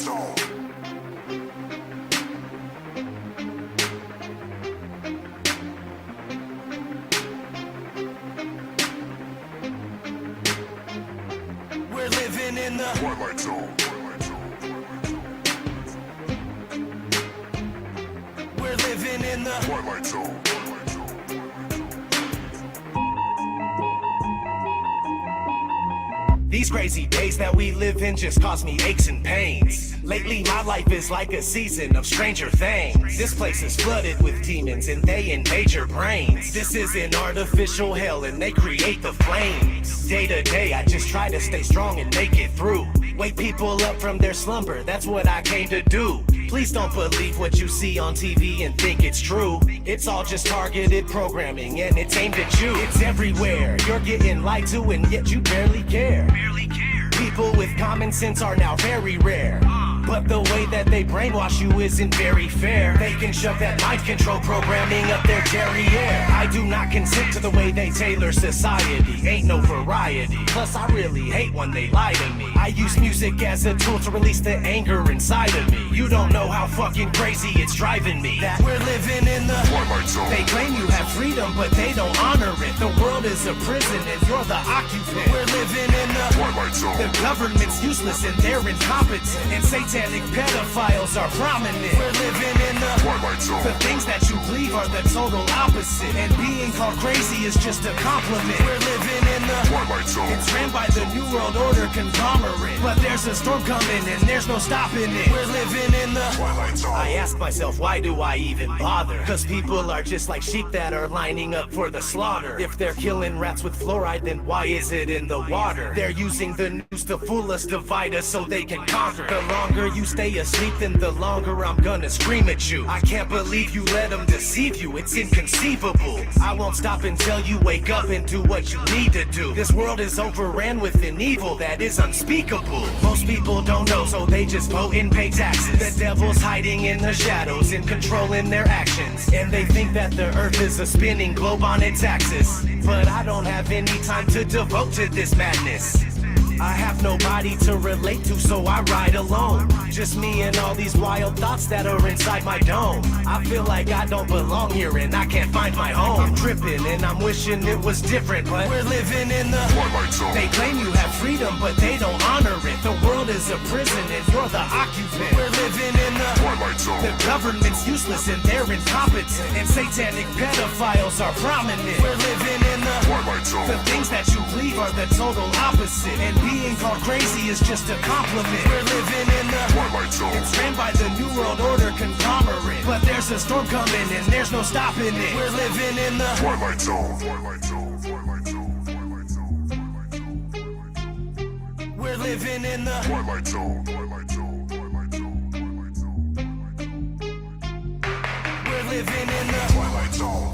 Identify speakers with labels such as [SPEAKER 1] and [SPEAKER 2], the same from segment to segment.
[SPEAKER 1] Zone. We're living in the Twilight Zone. We're living in the Twilight Zone. These crazy days that we live in just cause me aches and pains. Lately my life is like a season of Stranger Things. This place is flooded with demons and they invade your brains. This is an artificial hell and they create the flames. Day to day I just try to stay strong and make it through. Wake people up from their slumber, that's what I came to do. Please don't believe what you see on TV and think it's true. It's all just targeted programming and it's aimed at you. It's everywhere, you're getting lied to and yet you barely care. People with common sense are now very rare. But the way that they brainwash you isn't very fair. They can shove that mind control programming up their derriere. I do not consent to the way they tailor society. Ain't no variety. Plus I really hate when they lie to me. I use music as a tool to release the anger inside of me. You don't know how fucking crazy it's driving me. That we're living in the Twilight Zone. They claim you have freedom but they don't honor it. The world is a prison and you're the occupant. We're living in the Twilight Zone. The government's useless and they're incompetent. And satanic pedophiles are prominent. We're living in the Twilight Zone. The things that you believe are the total opposite. And being called crazy is just a compliment. We're living in the Twilight Zone. It's ran by the New World Order conglomerate. But there's a storm coming and there's no stopping it. We're living in the Twilight Zone. I ask myself, why do I even bother? Cause people are just like sheep that are lining up for the slaughter. If they're killing rats with fluoride, then why is it in the water? They're using the news to fool us, divide us so they can conquer. The longer you stay asleep, then the longer I'm gonna scream at you. I can't believe you let them deceive you, it's inconceivable. I won't stop until you wake up and do what you need to do. This world is overran with an evil that is unspeakable. Most people don't know, so they just vote and pay taxes. The devil's hiding in the shadows and controlling their actions. And they think that the earth is a spinning globe on its axis. But I don't have any time to devote to this madness. I have nobody to relate to, so I ride alone. Just me and all these wild thoughts that are inside my dome. I feel like I don't belong here and I can't find my home. I'm tripping and I'm wishing it was different, but we're living in the Twilight Zone. They claim you have freedom, but they don't honor it. The world is a prison and you're the occupant. We're living in the Twilight Zone. The government's useless and they're incompetent. And satanic pedophiles are prominent. We're living in the Twilight Zone. The things that you believe are the total opposite. And being called crazy is just a compliment. We're living in the Twilight Zone. It's ran by the New World Order conglomerate. But there's a storm coming and there's no stopping it. We're living in the Twilight Zone. Twilight Zone. Twilight Zone. Twilight Zone. We're living in the Twilight Zone. Twilight Zone. Twilight Zone. Twilight Zone. We're living in the Twilight Zone.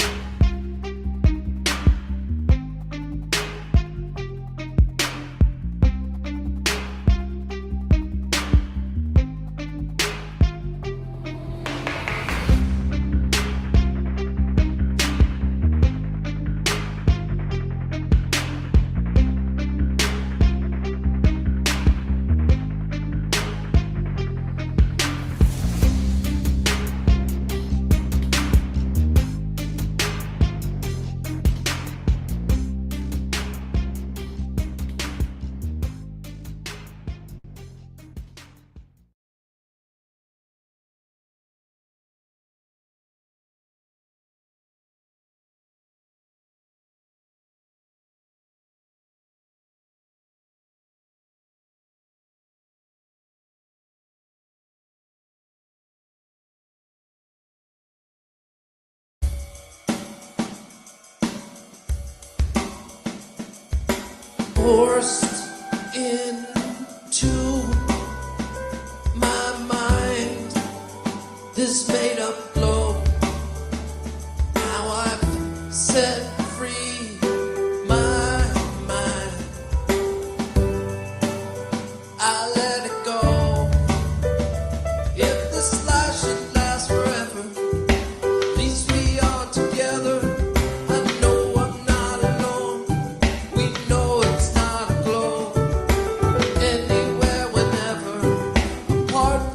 [SPEAKER 2] Forced into my mind this made up glow. Now I've set free my mind. I let it go. If this life should last forever, at least we are together. I know I'm not alone. We know it's not a glow. Anywhere, whenever, apart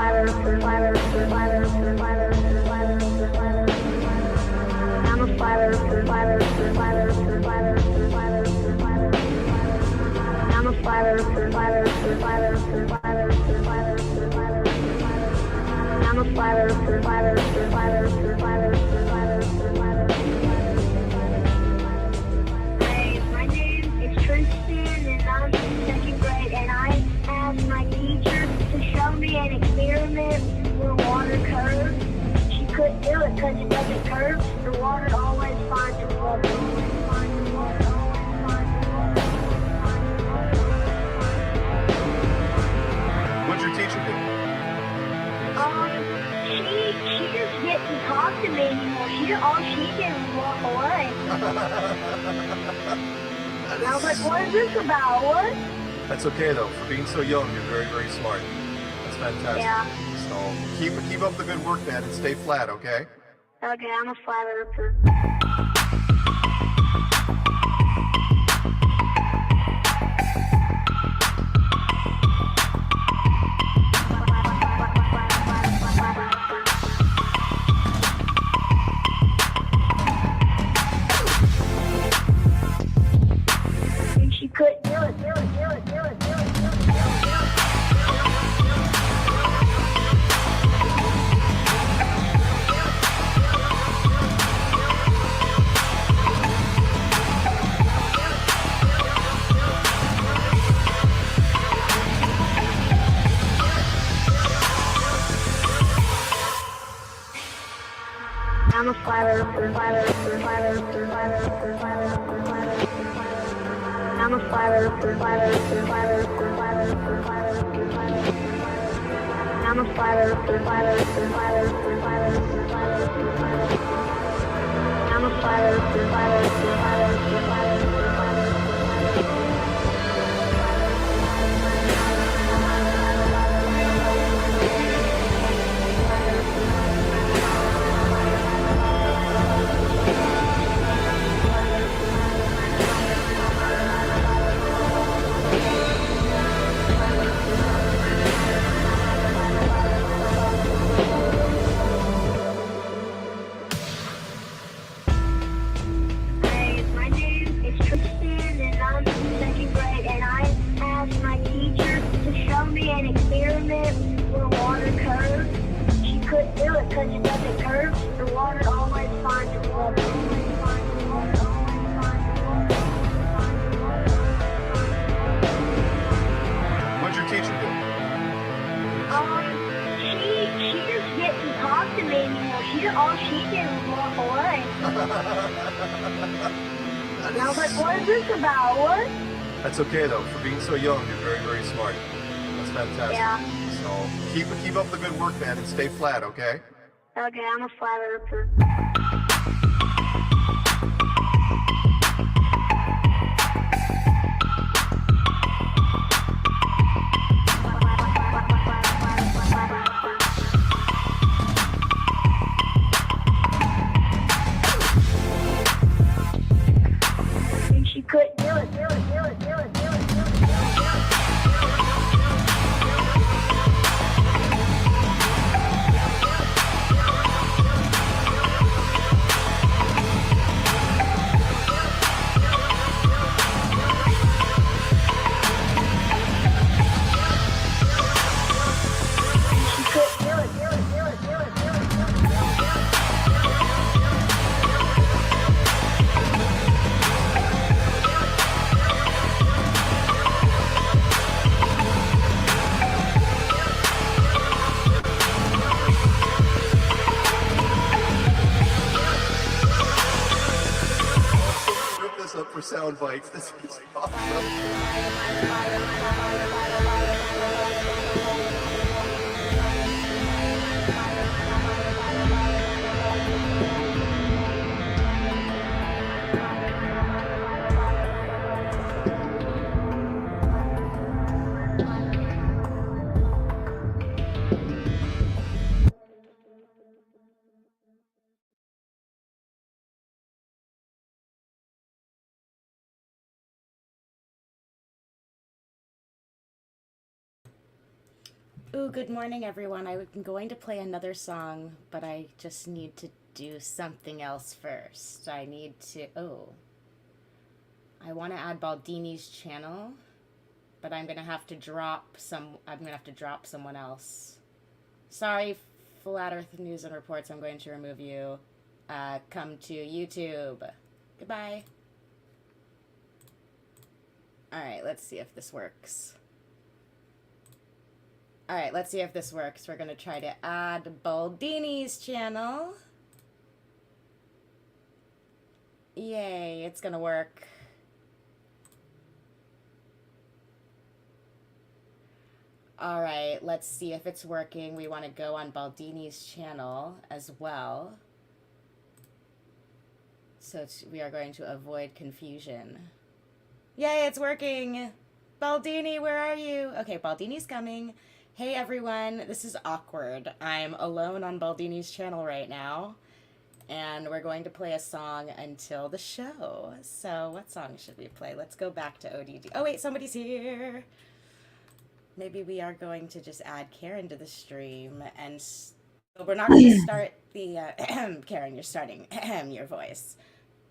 [SPEAKER 3] flat earther, flat earther, flat earther, flat earther, flat earther, flat earther. I'm a flat earther, flat earther, flat earther, flat earther, flat earther, flat earther. I'm a flat earther, flat earther, flat earther, flat earther, flat earther, flat earther. I'm a flat earther, flat earther, flat earther, flat earther, flat earther, flat earther. Hey, my name is Tristan and I'm in second grade and I asked my teacher to show me an experiment where water curves. She couldn't do it because it doesn't curve. The water always finds its level.
[SPEAKER 4] What'd your teacher do?
[SPEAKER 3] She just didn't talk to me anymore. All she did was walk away. And I was like, what is this about? What?
[SPEAKER 4] That's okay though. For being so young, you're very, very smart. That's fantastic.
[SPEAKER 3] Yeah.
[SPEAKER 4] So keep up the good work, man, and stay flat, okay?
[SPEAKER 3] Okay, I'm a flat earther. She couldn't do it, do it, do it, do it, do it, do it. I'm a flat earther, flat earther, flat earther, flat earther, flat earther, flat earther. I'm a flat earther, flat earther, flat earther, flat earther, flat earther, flat earther. I'm a flat earther, flat earther, flat earther, flat earther, flat earther, flat earther. I'm a flat earther, flat earther, flat earther, flat earther, flat earther. Hey, my name is Tristan and I'm in second grade and I asked my teacher to show me an experiment where water curves. She couldn't do it because it doesn't curve. The water always finds its level.
[SPEAKER 4] What'd your teacher do?
[SPEAKER 3] She just didn't talk to me anymore. All she did was walk away. And I was like, what is this about? What?
[SPEAKER 4] That's okay though. For being so young, you're very, very smart. That's fantastic.
[SPEAKER 3] Yeah.
[SPEAKER 4] So keep up the good work, man, and stay flat, okay?
[SPEAKER 3] Okay, I'm a flat earther. She couldn't do it, do it, do it, do it, do it, do it.
[SPEAKER 4] Up for sound bites. This is awesome.
[SPEAKER 5] Ooh, good morning, everyone. I'm going to play another song, but I just need to do something else first. I need to. Oh. I want to add Baldini's channel, but I'm going to have to drop someone else. Sorry, Flat Earth News and Reports. I'm going to remove you. Come to YouTube. Goodbye. Alright, let's see if this works. Alright, let's see if this works. We're going to try to add Baldini's channel. Yay, it's going to work. Alright, let's see if it's working. We want to go on Baldini's channel as well. So we are going to avoid confusion. Yay, it's working! Baldini, where are you? Okay, Baldini's coming. Hey everyone, this is awkward. I'm alone on Baldini's channel right now. And we're going to play a song until the show. So what song should we play? Let's go back to ODD. Oh wait, somebody's here! Maybe we are going to just add Karen to the stream. And so we're not going to start the... Karen, you're starting your voice.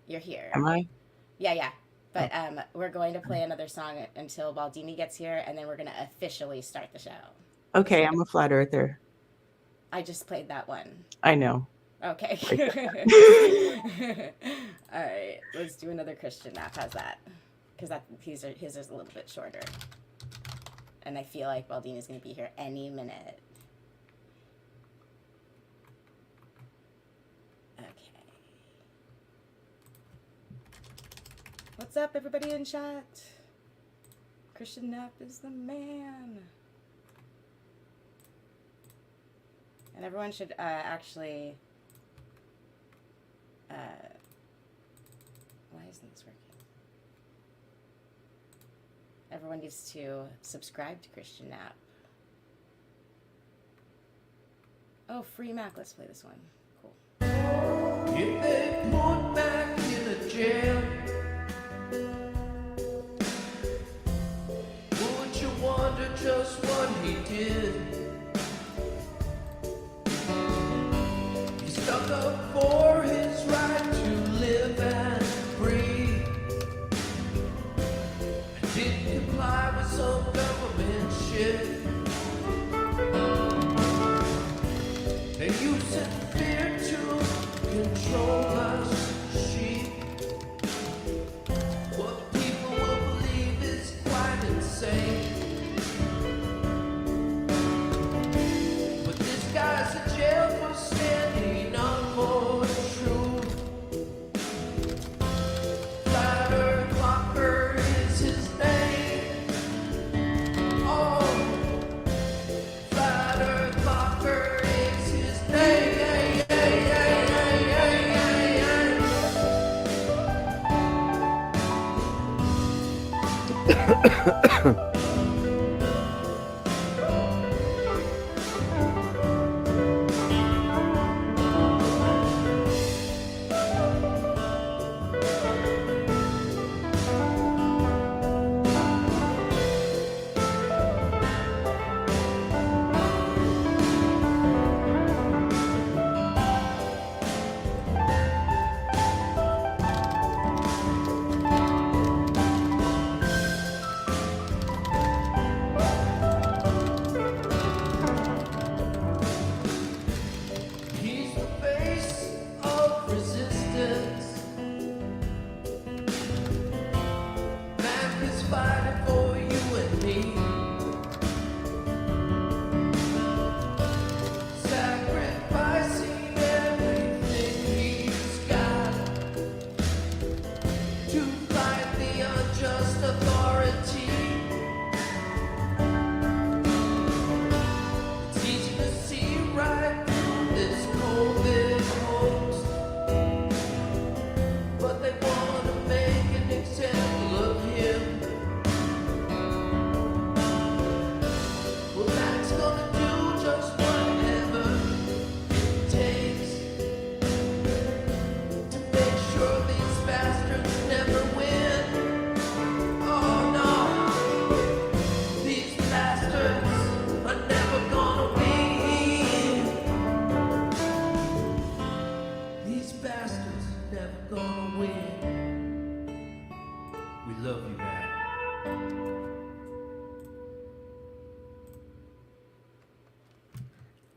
[SPEAKER 5] You're here.
[SPEAKER 6] Am I?
[SPEAKER 5] Yeah. But we're going to play another song until Baldini gets here, and then we're going to officially start the show.
[SPEAKER 6] Okay, I'm a flat earther.
[SPEAKER 5] I just played that one.
[SPEAKER 6] I know.
[SPEAKER 5] Okay. All right, let's do another Christian nap. How's that? Because his is a little bit shorter. And I feel like Baldini's going to be here any minute. Okay. What's up, everybody in chat? Christian Nap is the man. And everyone should actually... why isn't this working? Everyone needs to subscribe to Christian Nap. Oh, free Mac. Let's play this one. Cool.
[SPEAKER 2] If they put back in a jail, would you wonder just what he did? He stuck up for his right to live and breathe, and didn't comply with some government shit. They use it fear to control us sheep. What people will believe is quite insane. But this guy's in jail for standing up for truth. Flat Earth Locker is his name. Oh, Flat Earth Locker is his name.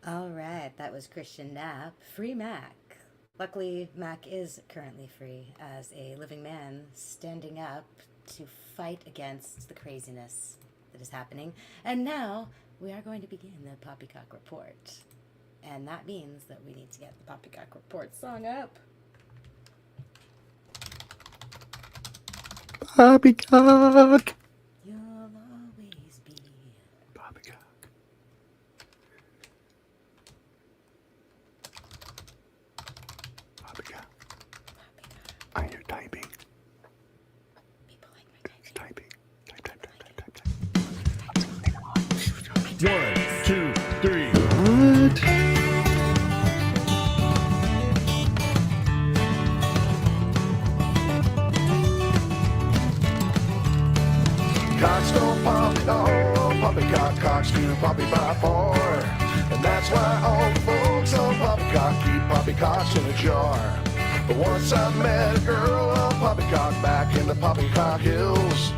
[SPEAKER 5] All right, that was Christian Knapp, Free Mac. Luckily, Mac is currently free as a living man standing up to fight against the craziness that is happening. And now we are going to begin the Poppycock Report. And that means that we need to get the Poppycock Report song up.
[SPEAKER 7] Poppycock.
[SPEAKER 5] You'll always be.
[SPEAKER 7] Poppycock. Poppycock. I hear typing.
[SPEAKER 5] People like my
[SPEAKER 7] Typing. Type.
[SPEAKER 8] 1, 2, 3.
[SPEAKER 7] What?
[SPEAKER 8] Cocks don't pop at all. Poppycock cocks do poppy by 4. And that's why all the folks on Poppycock keep poppycocks in a jar. But once I met a girl on Poppycock back in the Poppycock Hills.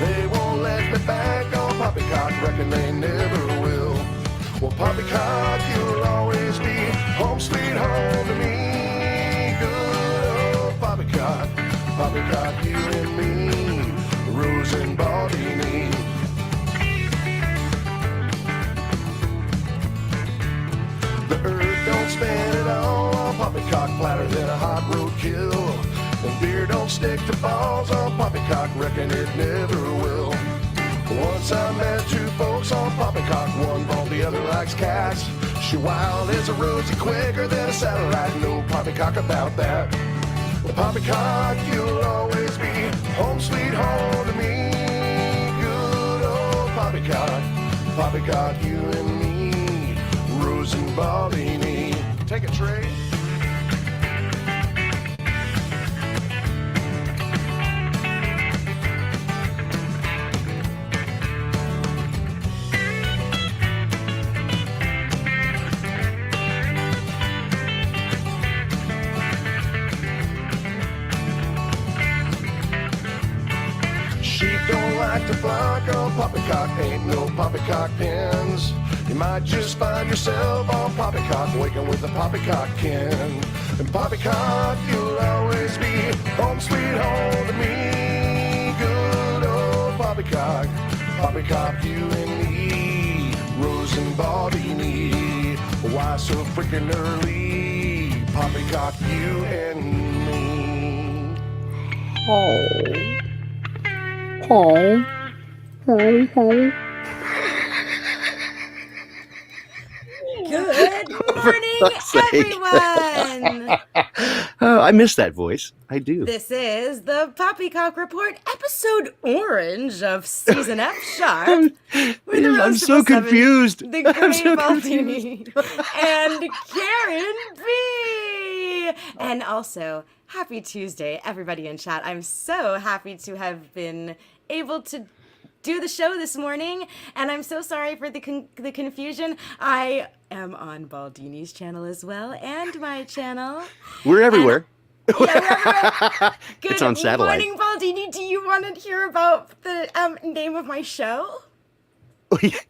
[SPEAKER 8] They won't let me back on Poppycock, reckon they never will. Well, Poppycock, you'll always be home sweet home to me. Good old Poppycock, Poppycock, you and me, Rose and Baldini. The earth don't spin at all on Poppycock, flatter than a hot roadkill. And beer don't stick to balls on Poppycock, reckon it never will. Once I met two folks on Poppycock, one bald, the other likes cats. She wild as a rosy, quicker than a satellite, no Poppycock about that. Well, Poppycock, you'll always be home sweet home to me. Good old Poppycock, Poppycock, you and me, Rose and Baldini. Take it, Trey. Sheep don't like to block on Poppycock, ain't no Poppycock pins. You might just find yourself on Poppycock, waking with a Poppycock kin. And Poppycock, you'll always be home sweet home to me. Good old Poppycock, Poppycock, you and me, Rose and Baldini. Why so freaking early? Poppycock, you and me.
[SPEAKER 5] Good morning,
[SPEAKER 7] fuck's sake.
[SPEAKER 5] everyone!
[SPEAKER 7] Oh, I miss that voice. I do.
[SPEAKER 5] This is the Poppycock Report, episode orange of season F sharp. With the
[SPEAKER 7] I'm
[SPEAKER 5] roast
[SPEAKER 7] so
[SPEAKER 5] of seven,
[SPEAKER 7] confused.
[SPEAKER 5] The
[SPEAKER 7] I'm
[SPEAKER 5] Great
[SPEAKER 7] so
[SPEAKER 5] Baldini and Karen B. And also, happy Tuesday, everybody in chat. I'm so happy to have been able to do the show this morning, and I'm so sorry for the confusion. I am on Baldini's channel as well, and my channel.
[SPEAKER 7] We're everywhere.
[SPEAKER 5] Yeah, we're everywhere. Good
[SPEAKER 7] It's on satellite.
[SPEAKER 5] morning, Baldini. Do you want to hear about the name of my show?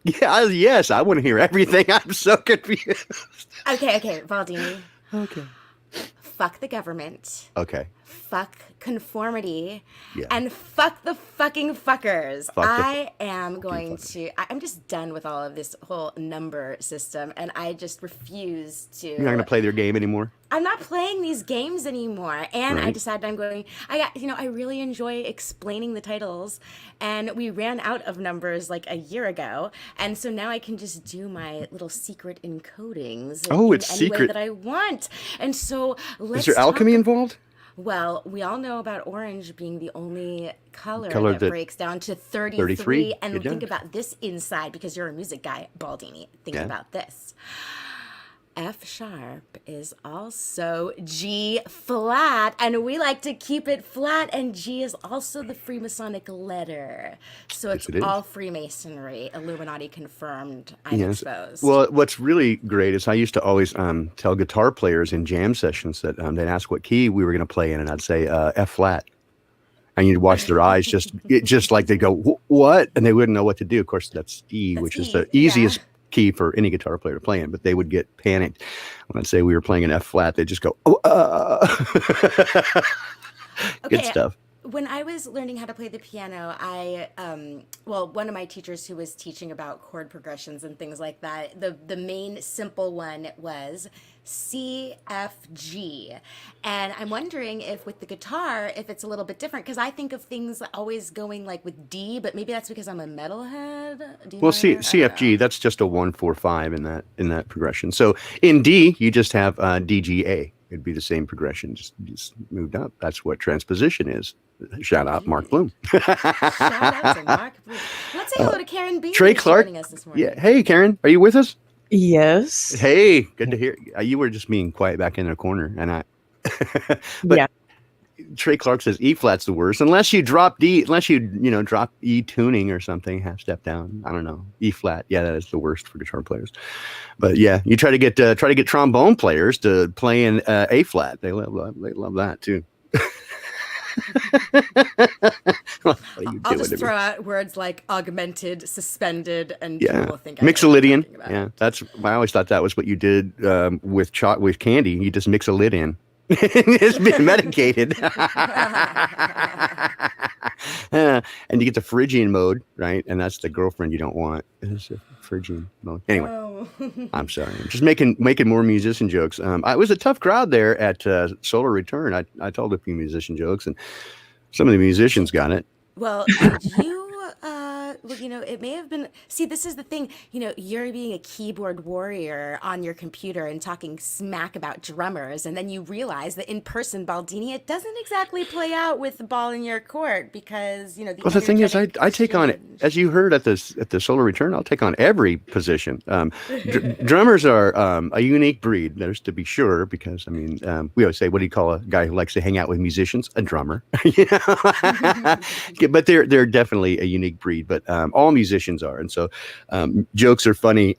[SPEAKER 7] Yeah, yes, I want to hear everything. I'm so confused.
[SPEAKER 5] Okay, Baldini.
[SPEAKER 7] Okay.
[SPEAKER 5] Fuck the government.
[SPEAKER 7] Okay.
[SPEAKER 5] Fuck conformity.
[SPEAKER 7] Yeah.
[SPEAKER 5] And fuck the fucking fuckers.
[SPEAKER 7] Fuck the
[SPEAKER 5] I am going
[SPEAKER 7] fuckers.
[SPEAKER 5] to. I'm just done with all of this whole number system, and I just refuse to.
[SPEAKER 7] You're not going to play their game anymore?
[SPEAKER 5] I'm not playing these games anymore, and I
[SPEAKER 7] Right.
[SPEAKER 5] decided I really enjoy explaining the titles, and we ran out of numbers like a year ago, and so now I can just do my little secret encodings
[SPEAKER 7] Oh,
[SPEAKER 5] in
[SPEAKER 7] it's
[SPEAKER 5] any way
[SPEAKER 7] secret.
[SPEAKER 5] that I want. And so let's
[SPEAKER 7] Is there alchemy
[SPEAKER 5] talk-
[SPEAKER 7] involved?
[SPEAKER 5] Well, we all know about orange being the only color
[SPEAKER 7] Color
[SPEAKER 5] that
[SPEAKER 7] that-
[SPEAKER 5] breaks down to 33,
[SPEAKER 7] 33,
[SPEAKER 5] and
[SPEAKER 7] it
[SPEAKER 5] think
[SPEAKER 7] does.
[SPEAKER 5] about this inside, because you're a music guy, Baldini. Think
[SPEAKER 7] Yeah.
[SPEAKER 5] about this. F sharp is also G flat, and we like to keep it flat, and G is also the Freemasonic letter. So it's
[SPEAKER 7] Yes, it is.
[SPEAKER 5] all Freemasonry, Illuminati confirmed, I suppose.
[SPEAKER 7] Well, what's really great is I used to always tell guitar players in jam sessions that they'd ask what key we were going to play in, and I'd say F flat. And you'd watch their eyes just like they'd go, what? And they wouldn't know what to do. Of course, that's E,
[SPEAKER 5] That's
[SPEAKER 7] which is
[SPEAKER 5] E,
[SPEAKER 7] the easiest key for any guitar player to play in, but they would get panicked when I'd say we were playing an F flat. They'd just go, oh, good
[SPEAKER 5] Okay,
[SPEAKER 7] stuff.
[SPEAKER 5] when I was learning how to play the piano, one of my teachers who was teaching about chord progressions and things like that, the main simple one was C, F, G. And I'm wondering if with the guitar, if it's a little bit different, because I think of things always going like with D, but maybe that's because I'm a metalhead. D
[SPEAKER 7] Well,
[SPEAKER 5] minor? I don't
[SPEAKER 7] CFG,
[SPEAKER 5] know.
[SPEAKER 7] that's just a 1-4-5 in that progression. So in D, you just have DGA. It'd be the same progression, just moved up. That's what transposition is. Shout out Mark Bloom.
[SPEAKER 5] Shout out to Mark. Let's say hello to Karen B.
[SPEAKER 7] Trey
[SPEAKER 5] who's
[SPEAKER 7] Clark.
[SPEAKER 5] joining us this morning.
[SPEAKER 7] Yeah. Hey, Karen, are you with us?
[SPEAKER 6] Yes.
[SPEAKER 7] Hey, good to hear. You were just being quiet back in the corner, and I. But
[SPEAKER 6] Yeah.
[SPEAKER 7] Trey Clark says E flat's the worst, unless you drop D, unless you drop E tuning or something, half step down. I don't know. E flat, yeah, that is the worst for guitar players. But yeah, you try to get trombone players to play in A flat. They love that too. What are you
[SPEAKER 5] I'll
[SPEAKER 7] doing
[SPEAKER 5] just
[SPEAKER 7] to me?
[SPEAKER 5] throw out words like augmented, suspended, and
[SPEAKER 7] Yeah,
[SPEAKER 5] people will think I know what I'm
[SPEAKER 7] Mixolydian.
[SPEAKER 5] talking about.
[SPEAKER 7] Yeah, that's. I always thought that was what you did with candy. You just mix a lid in. It's been medicated. And you get the Phrygian mode, right? And that's the girlfriend you don't want. It's a Phrygian mode. Anyway,
[SPEAKER 5] Oh.
[SPEAKER 7] I'm sorry. I'm just making more musician jokes. I was a tough crowd there at Solar Return. I told a few musician jokes, and some of the musicians got it.
[SPEAKER 5] Well, did you, it may have been, see, this is the thing, you're being a keyboard warrior on your computer and talking smack about drummers, and then you realize that in person, Baldini, it doesn't exactly play out with the ball in your court because, the
[SPEAKER 7] Well, the thing is, I
[SPEAKER 5] energetic
[SPEAKER 7] take on,
[SPEAKER 5] exchange.
[SPEAKER 7] as you heard at the Solar Return, I'll take on every position. Drummers are a unique breed. There's to be sure, because we always say, what do you call a guy who likes to hang out with musicians? A drummer. But they're definitely a unique breed. But all musicians are, and so jokes are funny.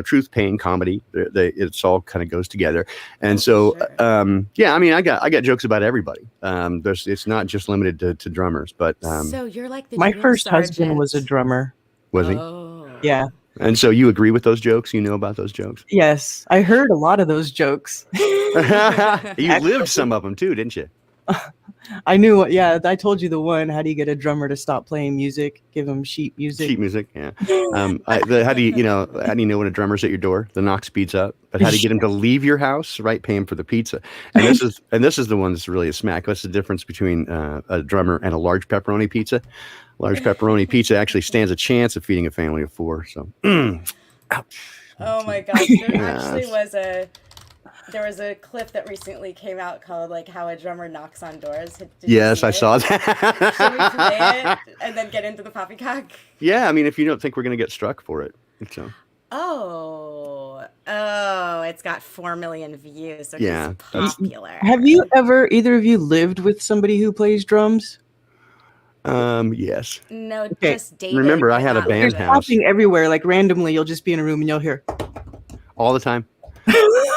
[SPEAKER 7] Truth, pain, comedy. It's all kind of goes together. And so,
[SPEAKER 5] Sure.
[SPEAKER 7] I got jokes about everybody. It's not just limited to drummers, but
[SPEAKER 5] So you're like the
[SPEAKER 6] My
[SPEAKER 5] drill
[SPEAKER 6] first husband was a
[SPEAKER 5] sergeant.
[SPEAKER 6] drummer.
[SPEAKER 7] was he?
[SPEAKER 5] Oh.
[SPEAKER 6] Yeah.
[SPEAKER 7] And so you agree with those jokes? You know about those jokes?
[SPEAKER 6] Yes. I heard a lot of those jokes.
[SPEAKER 7] You lived some of them too, didn't you?
[SPEAKER 6] I knew what, yeah, I told you the one. How do you get a drummer to stop playing music? Give him sheet music.
[SPEAKER 7] Sheet music, yeah. How do you know when a drummer's at your door? The knock speeds up. But how do you get him to leave your house? Right, pay him for the pizza. And this is the one that's really a smack. What's the difference between a drummer and a large pepperoni pizza? Large pepperoni pizza actually stands a chance of feeding a family of 4. So, ouch.
[SPEAKER 5] Oh my gosh, there actually there was a clip that recently came out called like how a drummer knocks on doors. Did you
[SPEAKER 7] Yes,
[SPEAKER 5] see
[SPEAKER 7] I
[SPEAKER 5] it?
[SPEAKER 7] saw that.
[SPEAKER 5] Should we play it and then get into the poppycock?
[SPEAKER 7] Yeah, if you don't think we're gonna get struck for it, so
[SPEAKER 5] Oh, it's got 4 million views, so
[SPEAKER 7] Yeah,
[SPEAKER 5] it's
[SPEAKER 7] that's-
[SPEAKER 5] popular.
[SPEAKER 6] Have you ever, either of you, lived with somebody who plays drums?
[SPEAKER 7] yes.
[SPEAKER 5] No,
[SPEAKER 6] Okay.
[SPEAKER 5] just dating.
[SPEAKER 7] Remember, I
[SPEAKER 5] but
[SPEAKER 7] had a
[SPEAKER 5] not
[SPEAKER 7] band
[SPEAKER 5] living.
[SPEAKER 7] house.
[SPEAKER 6] Popping everywhere, like randomly, you'll just be in a room and you'll hear.
[SPEAKER 7] All the time.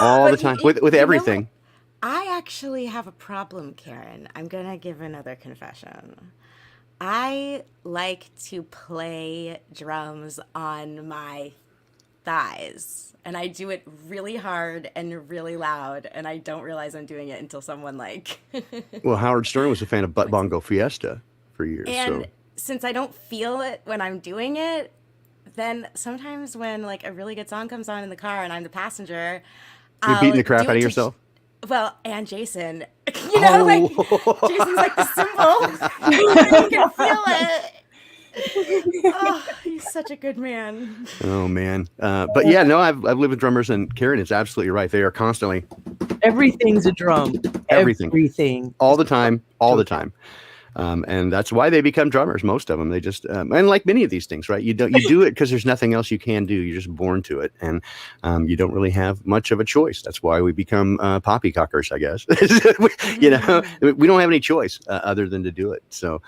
[SPEAKER 7] All
[SPEAKER 5] But
[SPEAKER 7] the time.
[SPEAKER 5] you
[SPEAKER 7] With
[SPEAKER 5] know
[SPEAKER 7] everything.
[SPEAKER 5] I actually have a problem, Karen. I'm gonna give another confession. I like to play drums on my thighs, and I do it really hard and really loud, and I don't realize I'm doing it until someone like.
[SPEAKER 7] Well, Howard Stern was a fan of Butt Bongo Fiesta for years.
[SPEAKER 5] And
[SPEAKER 7] So
[SPEAKER 5] since I don't feel it when I'm doing it, then sometimes when like a really good song comes on in the car and I'm the passenger,
[SPEAKER 7] you're beating the
[SPEAKER 5] I'll
[SPEAKER 7] crap
[SPEAKER 5] do
[SPEAKER 7] out
[SPEAKER 5] it
[SPEAKER 7] of
[SPEAKER 5] to
[SPEAKER 7] yourself.
[SPEAKER 5] Well, and Jason, like Jason's like the symbol. You can feel it. Oh, he's such a good man.
[SPEAKER 7] Oh man. But yeah, no, I've lived with drummers, and Karen is absolutely right. They are constantly
[SPEAKER 6] Everything's a drum.
[SPEAKER 7] Everything.
[SPEAKER 6] Everything.
[SPEAKER 7] all the time. And that's why they become drummers. Most of them, they just and like many of these things, right? You do it because there's nothing else you can do. You're just born to it, and you don't really have much of a choice. That's why we become poppycockers, I guess. We don't have any choice other than to do it. So,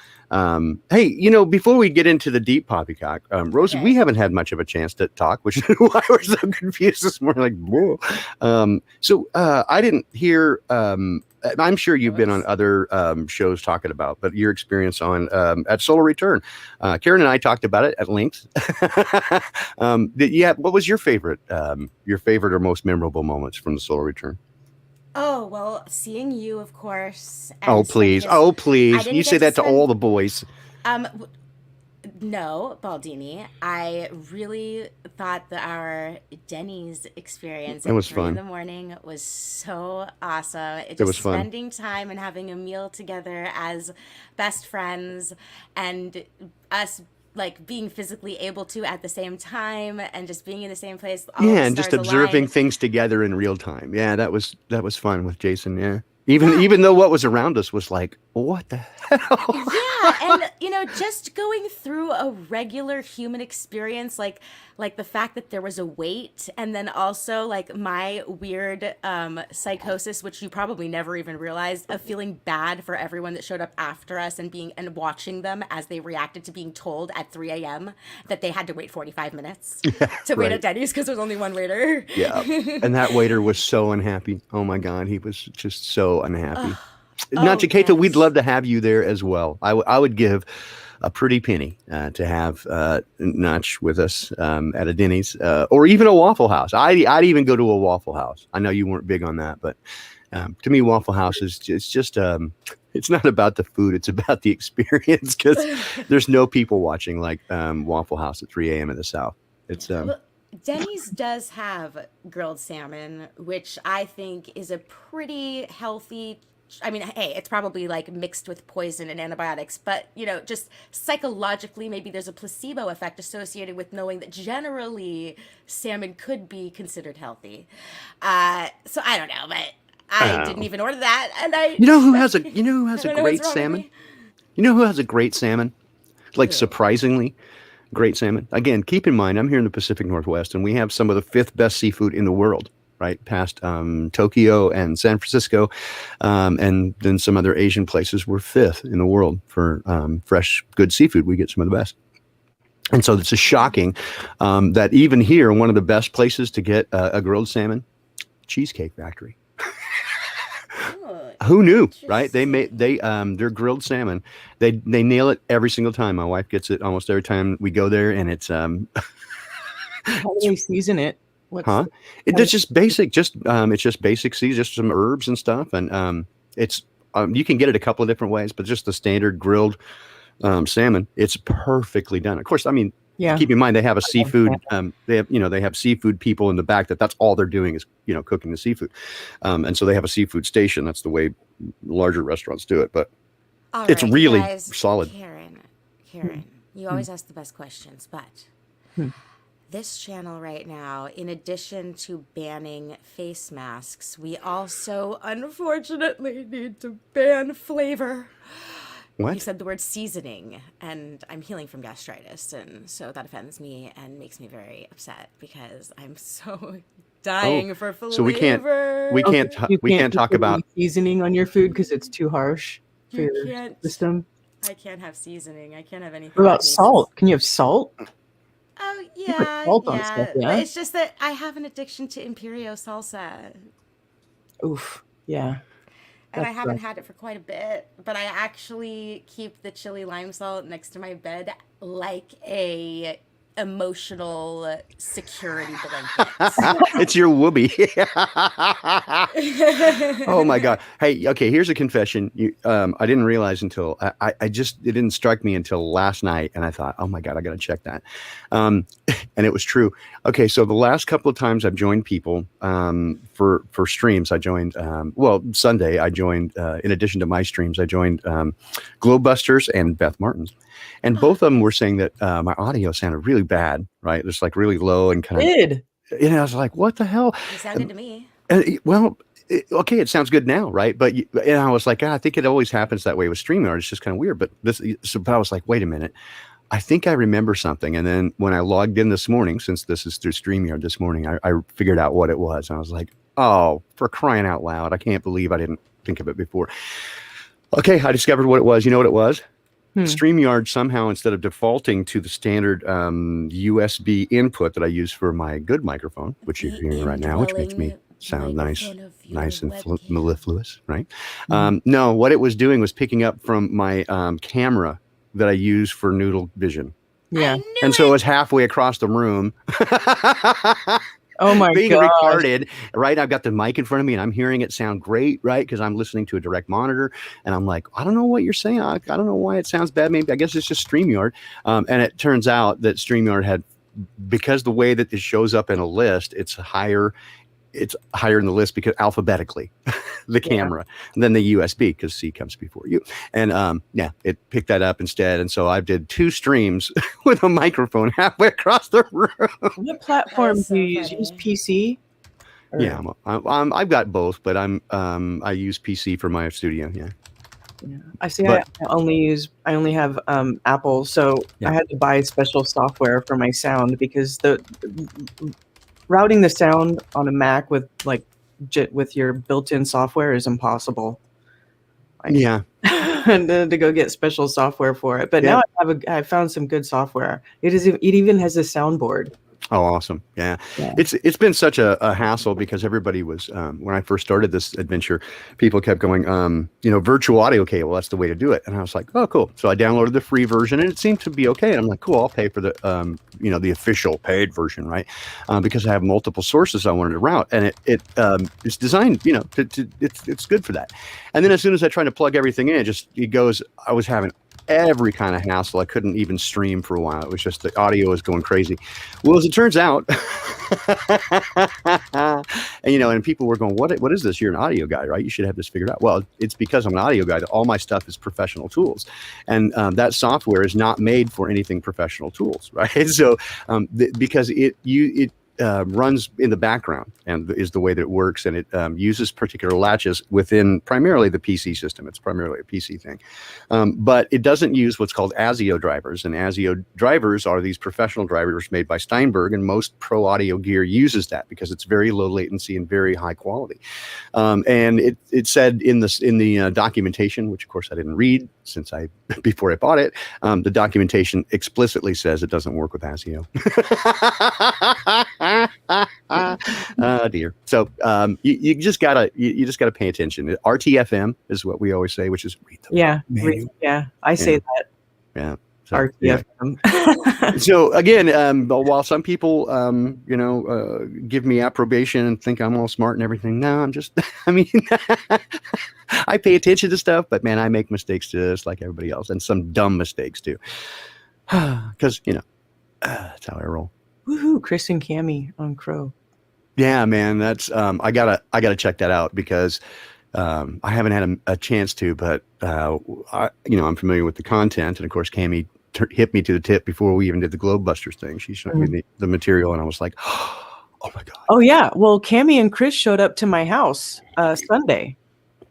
[SPEAKER 7] hey, before we get into the deep poppycock, Rosie,
[SPEAKER 5] Okay.
[SPEAKER 7] we haven't had much of a chance to talk, which is why we're so confused this morning. Like, whoa. So I didn't hear I'm sure you've been on
[SPEAKER 5] was-
[SPEAKER 7] other shows talking about, but your experience on at Solar Return. Karen and I talked about it at length. What was your favorite or most memorable moments from the Solar Return?
[SPEAKER 5] Oh, well, seeing you, of course.
[SPEAKER 7] Oh
[SPEAKER 5] And
[SPEAKER 7] please,
[SPEAKER 5] spending
[SPEAKER 7] oh
[SPEAKER 5] I
[SPEAKER 7] please!
[SPEAKER 5] didn't
[SPEAKER 7] You
[SPEAKER 5] get
[SPEAKER 7] say
[SPEAKER 5] to
[SPEAKER 7] that to
[SPEAKER 5] spend
[SPEAKER 7] all the boys.
[SPEAKER 5] um no, Baldini. I really thought that our Denny's experience
[SPEAKER 7] It
[SPEAKER 5] at
[SPEAKER 7] was
[SPEAKER 5] 3 in the morning was so awesome.
[SPEAKER 7] It was
[SPEAKER 5] Just
[SPEAKER 7] fun.
[SPEAKER 5] spending time and having a meal together as best friends, and us like being physically able to at the same time, and just being in the same place. All of
[SPEAKER 7] Yeah,
[SPEAKER 5] the
[SPEAKER 7] and just
[SPEAKER 5] stars
[SPEAKER 7] observing
[SPEAKER 5] aligned.
[SPEAKER 7] things together in real time. Yeah, that was fun with Jason. Yeah, even though what was around us was like, what the hell?
[SPEAKER 5] Yeah, and just going through a regular human experience, like the fact that there was a wait, and then also like my weird psychosis, which you probably never even realized, of feeling bad for everyone that showed up after us and watching them as they reacted to being told at 3 a.m. that they had to wait 45 minutes to wait
[SPEAKER 7] Right.
[SPEAKER 5] at Denny's because there's only one waiter.
[SPEAKER 7] Yeah. And that waiter was so unhappy. Oh my God. He was just so unhappy.
[SPEAKER 5] Oh,
[SPEAKER 7] Nachiketa, we'd
[SPEAKER 5] yes.
[SPEAKER 7] love to have you there as well. I would give a pretty penny to have Notch with us at a Denny's or even a Waffle House. I'd even go to a Waffle House. I know you weren't big on that, but to me, Waffle House is just it's not about the food. It's about the experience because there's no people watching like Waffle House at 3 a.m. in the South. It's
[SPEAKER 5] Well, Denny's does have grilled salmon, which I think is a pretty healthy. I mean, hey, it's probably like mixed with poison and antibiotics, but just psychologically, maybe there's a placebo effect associated with knowing that generally salmon could be considered healthy. So I don't know, but I didn't even order that, and I.
[SPEAKER 7] You know who has a
[SPEAKER 5] I don't know what's
[SPEAKER 7] great
[SPEAKER 5] wrong with
[SPEAKER 7] salmon?
[SPEAKER 5] me.
[SPEAKER 7] You know who has a great salmon? Like
[SPEAKER 5] Who?
[SPEAKER 7] surprisingly great salmon. Again, keep in mind, I'm here in the Pacific Northwest, and we have some of the fifth best seafood in the world, right? Past Tokyo and San Francisco, and then some other Asian places. We're fifth in the world for fresh, good seafood. We get some of the best. And so it's just shocking that even here, one of the best places to get a grilled salmon, Cheesecake Factory.
[SPEAKER 5] Oh,
[SPEAKER 7] Who knew, right? They
[SPEAKER 5] interesting.
[SPEAKER 7] their grilled salmon. They nail it every single time. My wife gets it almost every time we go there, and it's
[SPEAKER 6] How do they season it? What's
[SPEAKER 7] huh? It's just basic. It's just basic seeds, just some herbs and stuff, and it's you can get it a couple of different ways, but just the standard grilled salmon, it's perfectly done. Of course, I mean,
[SPEAKER 6] yeah.
[SPEAKER 7] keep in mind they have a seafood. They have seafood people in the back that's all they're doing is cooking the seafood, and so they have a seafood station. That's the way larger restaurants do it, but
[SPEAKER 5] All
[SPEAKER 7] it's
[SPEAKER 5] right,
[SPEAKER 7] really
[SPEAKER 5] guys,
[SPEAKER 7] solid.
[SPEAKER 5] Karen, you always ask the best questions, but
[SPEAKER 6] Hmm.
[SPEAKER 5] this channel right now, in addition to banning face masks, we also unfortunately need to ban flavor.
[SPEAKER 7] What?
[SPEAKER 5] You said the word seasoning, and I'm healing from gastritis, and so that offends me and makes me very upset because I'm so dying for flavor.
[SPEAKER 7] So we can't
[SPEAKER 6] You
[SPEAKER 7] we can't
[SPEAKER 6] just
[SPEAKER 7] talk
[SPEAKER 6] put
[SPEAKER 7] about
[SPEAKER 6] any seasoning on your food because it's too harsh for
[SPEAKER 5] You
[SPEAKER 6] your
[SPEAKER 5] can't.
[SPEAKER 6] system.
[SPEAKER 5] I can't have seasoning. I can't have anything.
[SPEAKER 6] What
[SPEAKER 5] that
[SPEAKER 6] about
[SPEAKER 5] tastes-
[SPEAKER 6] salt? Can you have salt?
[SPEAKER 5] Oh
[SPEAKER 6] put
[SPEAKER 5] yeah,
[SPEAKER 6] salt on
[SPEAKER 5] yeah.
[SPEAKER 6] stuff,
[SPEAKER 5] But
[SPEAKER 6] yeah?
[SPEAKER 5] it's just that I have an addiction to Imperio salsa,
[SPEAKER 6] Oof. Yeah.
[SPEAKER 5] and I
[SPEAKER 6] That's
[SPEAKER 5] haven't
[SPEAKER 6] rough.
[SPEAKER 5] had it for quite a bit. But I actually keep the chili lime salt next to my bed like a emotional security blanket.
[SPEAKER 7] it's your whoopee. Oh my God. Hey, okay, here's a confession. I didn't realize until it didn't strike me until last night, and I thought, oh my God, I got to check that. And it was true. Okay, so the last couple of times I've joined people for streams, I joined Sunday I joined in addition to my streams, I joined Globebusters and Beth Martin's. And both of them were saying that my audio sounded really bad, right? Just like really low and kind of.
[SPEAKER 6] Did.
[SPEAKER 7] I was like, what the hell?
[SPEAKER 5] You sound good to me.
[SPEAKER 7] Okay, it sounds good now, right? But and I was like, I think it always happens that way with StreamYard. It's just kind of weird. But I was like, wait a minute. I think I remember something. And then when I logged in this morning, since this is through StreamYard this morning, I figured out what it was. And I was like, oh, for crying out loud. I can't believe I didn't think of it before. Okay, I discovered what it was. You know what it was? StreamYard somehow, instead of defaulting to the standard USB input that I use for my good microphone, which you're hearing right now, which makes me sound
[SPEAKER 5] Like
[SPEAKER 7] nice,
[SPEAKER 5] in front of your
[SPEAKER 7] nice and
[SPEAKER 5] webcam.
[SPEAKER 7] mellifluous, right? No, what it was doing was picking up from my camera that I use for noodle vision.
[SPEAKER 6] Yeah.
[SPEAKER 5] I knew
[SPEAKER 7] And so it
[SPEAKER 5] it.
[SPEAKER 7] was halfway across the room.
[SPEAKER 6] Oh my
[SPEAKER 7] Being
[SPEAKER 6] gosh.
[SPEAKER 7] recorded, right? I've got the mic in front of me and I'm hearing it sound great, right? Because I'm listening to a direct monitor and I'm like, I don't know what you're saying. I don't know why it sounds bad. Maybe I guess it's just StreamYard. And it turns out that StreamYard had, because the way that it shows up in a list, it's higher in the list because alphabetically the camera than the USB because C comes before U. And it picked that up instead. And so I did 2 streams with a microphone halfway across the room.
[SPEAKER 6] What platform
[SPEAKER 5] That is
[SPEAKER 6] do you
[SPEAKER 5] so
[SPEAKER 6] use? Use
[SPEAKER 5] funny.
[SPEAKER 6] PC? Or-
[SPEAKER 7] Yeah, I've got both, but I use PC for my studio. Yeah.
[SPEAKER 6] Yeah. I see.
[SPEAKER 7] But-
[SPEAKER 6] I only have Apple, so
[SPEAKER 7] Yeah.
[SPEAKER 6] I had to buy special software for my sound because the routing the sound on a Mac with with your built-in software is impossible.
[SPEAKER 7] Yeah.
[SPEAKER 6] And then to go get special software for it. But now I found some good software. It even has a soundboard.
[SPEAKER 7] Oh, awesome. Yeah.
[SPEAKER 6] Yeah.
[SPEAKER 7] It's been such a hassle because everybody was, when I first started this adventure, people kept going, virtual audio cable, that's the way to do it. And I was like, oh, cool. So I downloaded the free version and it seemed to be okay. And I'm like, cool, I'll pay for the, the official paid version, right? Because I have multiple sources I wanted to route. And it's designed, it's good for that. And then as soon as I tried to plug everything in, I was having every kind of hassle. I couldn't even stream for a while. It was just the audio was going crazy. Well, as it turns out, and people were going, what is this? You're an audio guy, right? You should have this figured out. Well, it's because I'm an audio guy that all my stuff is professional tools. And that software is not made for anything professional tools, right? So because it runs in the background and is the way that it works. And it uses particular latches within primarily the PC system. It's primarily a PC thing. But it doesn't use what's called ASIO drivers. And ASIO drivers are these professional drivers made by Steinberg. And most pro audio gear uses that because it's very low latency and very high quality. And it said in the documentation, which of course I didn't read since before I bought it, the documentation explicitly says it doesn't work with ASIO. Oh dear. So you just gotta pay attention. RTFM is what we always say, which is read the manual.
[SPEAKER 6] I say that.
[SPEAKER 7] Yeah. So,
[SPEAKER 6] RTFM.
[SPEAKER 7] So again, while some people give me approbation and think I'm all smart and everything, no, I'm just I pay attention to stuff, but man, I make mistakes just like everybody else, and some dumb mistakes too. Because that's how I roll.
[SPEAKER 6] Woohoo! Chris and Cammy on Crow.
[SPEAKER 7] Yeah, man, that's I gotta check that out because I haven't had a chance to, but I'm familiar with the content, and of course, Cammy hit me to the tip before we even did the Globebusters thing. She showed me the material, and I was like, oh my god.
[SPEAKER 6] Oh yeah, well, Cammy and Chris showed up to my house Sunday,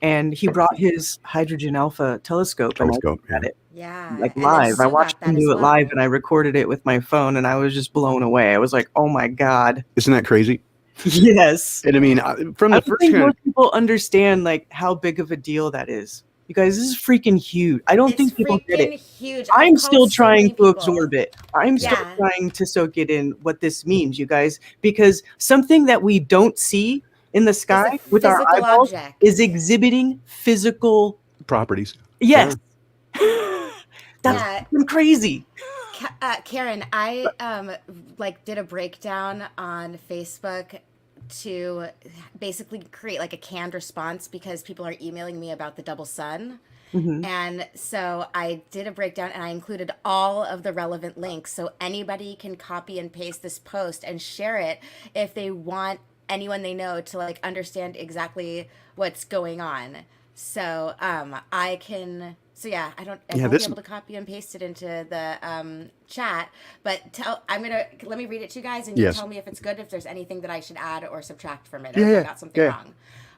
[SPEAKER 6] and he brought his hydrogen alpha telescope and I looked at it.
[SPEAKER 5] Yeah.
[SPEAKER 6] Like
[SPEAKER 5] and
[SPEAKER 6] live.
[SPEAKER 5] Sue
[SPEAKER 6] I watched
[SPEAKER 5] got
[SPEAKER 6] him
[SPEAKER 5] that
[SPEAKER 6] do
[SPEAKER 5] as
[SPEAKER 6] it live
[SPEAKER 5] well.
[SPEAKER 6] and I recorded it with my phone and I was just blown away. I was like, oh my God.
[SPEAKER 7] Isn't that crazy?
[SPEAKER 6] Yes.
[SPEAKER 7] And I mean, from the
[SPEAKER 6] I don't
[SPEAKER 7] first
[SPEAKER 6] think
[SPEAKER 7] kind of,
[SPEAKER 6] most people understand like how big of a deal that is. You guys, this is freaking huge. I don't think people get it.
[SPEAKER 5] Huge.
[SPEAKER 6] I'm
[SPEAKER 5] I've
[SPEAKER 6] still
[SPEAKER 5] called so many
[SPEAKER 6] trying to
[SPEAKER 5] people.
[SPEAKER 6] absorb it. I'm still
[SPEAKER 5] Yeah.
[SPEAKER 6] trying to soak it in what this means, you guys, because something that we don't see in the sky with our
[SPEAKER 5] physical
[SPEAKER 6] eyeballs
[SPEAKER 5] object.
[SPEAKER 6] is exhibiting physical.
[SPEAKER 7] properties.
[SPEAKER 6] Yes. That's
[SPEAKER 5] Yeah.
[SPEAKER 6] fucking crazy.
[SPEAKER 5] Karen, I did a breakdown on Facebook to basically create like a canned response because people are emailing me about the double sun.
[SPEAKER 6] Mhm.
[SPEAKER 5] And so I did a breakdown and I included all of the relevant links so anybody can copy and paste this post and share it if they want anyone they know to like understand exactly what's going on. So I can. So yeah, I won't be able to copy and paste it into the chat, but let me read it to you guys and you
[SPEAKER 7] Yes.
[SPEAKER 5] tell me if it's good, if there's anything that I should add or subtract from it,
[SPEAKER 7] Yeah,
[SPEAKER 5] or if
[SPEAKER 7] yeah,
[SPEAKER 5] I got something
[SPEAKER 7] yeah.
[SPEAKER 5] wrong.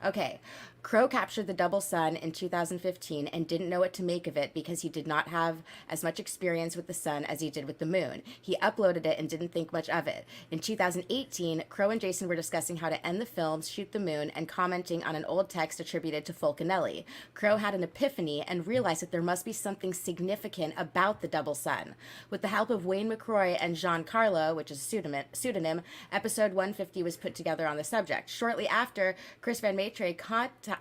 [SPEAKER 5] Okay. Crow captured the double sun in 2015 and didn't know what to make of it because he did not have as much experience with the sun as he did with the moon. He uploaded it and didn't think much of it. In 2018, Crow and Jason were discussing how to end the film Shoot the Moon and commenting on an old text attributed to Fulcanelli. Crow had an epiphany and realized that there must be something significant about the double sun. With the help of Wayne McCroy and Giancarlo, which is a pseudonym, episode 150 was put together on the subject. Shortly after, Chris Van Maitre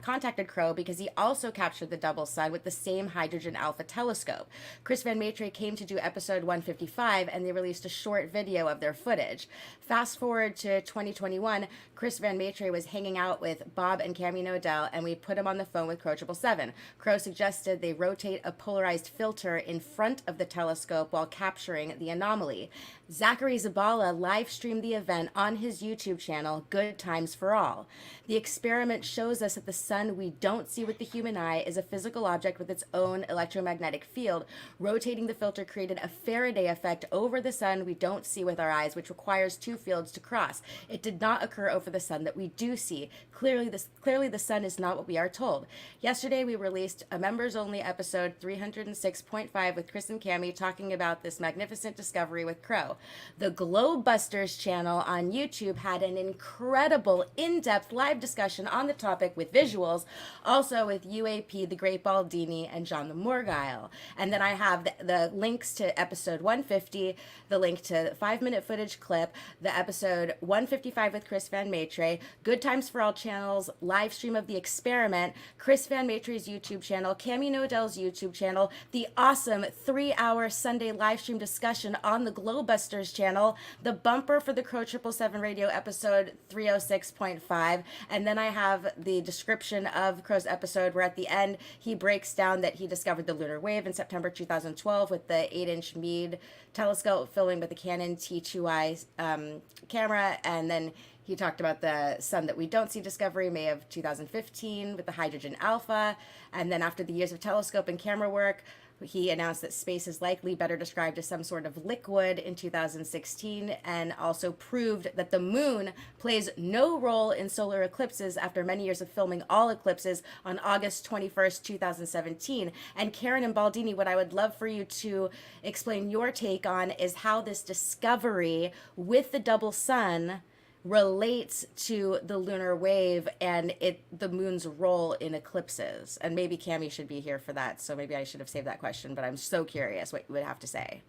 [SPEAKER 5] contacted Crow because he also captured the double sun with the same hydrogen alpha telescope. Chris Van Maitre came to do episode 155 and they released a short video of their footage. Fast forward to 2021, Chris Van Maitre was hanging out with Bob and Cammy Nodell and we put him on the phone with Crow 777. Crow suggested they rotate a polarized filter in front of the telescope while capturing the anomaly. Zachary Zabala live streamed the event on his YouTube channel, Good Times for All. The experiment shows us that the sun we don't see with the human eye is a physical object with its own electromagnetic field. Rotating the filter created a Faraday effect over the sun we don't see with our eyes, which requires two fields to cross. It did not occur over the sun that we do see. Clearly the sun is not what we are told. Yesterday we released a members-only episode 306.5 with Chris and Cammy talking about this magnificent discovery with Crow. The Globebusters channel on YouTube had an incredible in-depth live discussion on the topic with visuals, also with UAP, the Great Baldini, and John the Morgile. And then I have the links to episode 150, the link to the 5-minute footage clip, the episode 155 with Chris Van Maitre, Good Times for All channels, live stream of the experiment, Chris Van Maitre's YouTube channel, Cammy Nodell's YouTube channel, the awesome 3-hour Sunday live stream discussion on the Globebusters channel, the bumper for the Crow 777 radio episode 306.5, and then I have the description of Crow's episode where at the end he breaks down that he discovered the lunar wave in September 2012 with the 8-inch Meade telescope filming with the Canon T2i camera, and then he talked about the sun that we don't see discovery, May of 2015, with the hydrogen alpha. And then after the years of telescope and camera work, he announced that space is likely better described as some sort of liquid in 2016, and also proved that the moon plays no role in solar eclipses after many years of filming all eclipses on August 21st, 2017. And Karen and Baldini, what I would love for you to explain your take on is how this discovery with the double sun relates to the lunar wave and the moon's role in eclipses. And maybe Cammy should be here for that, so maybe I should have saved that question, but I'm so curious what you would have to say.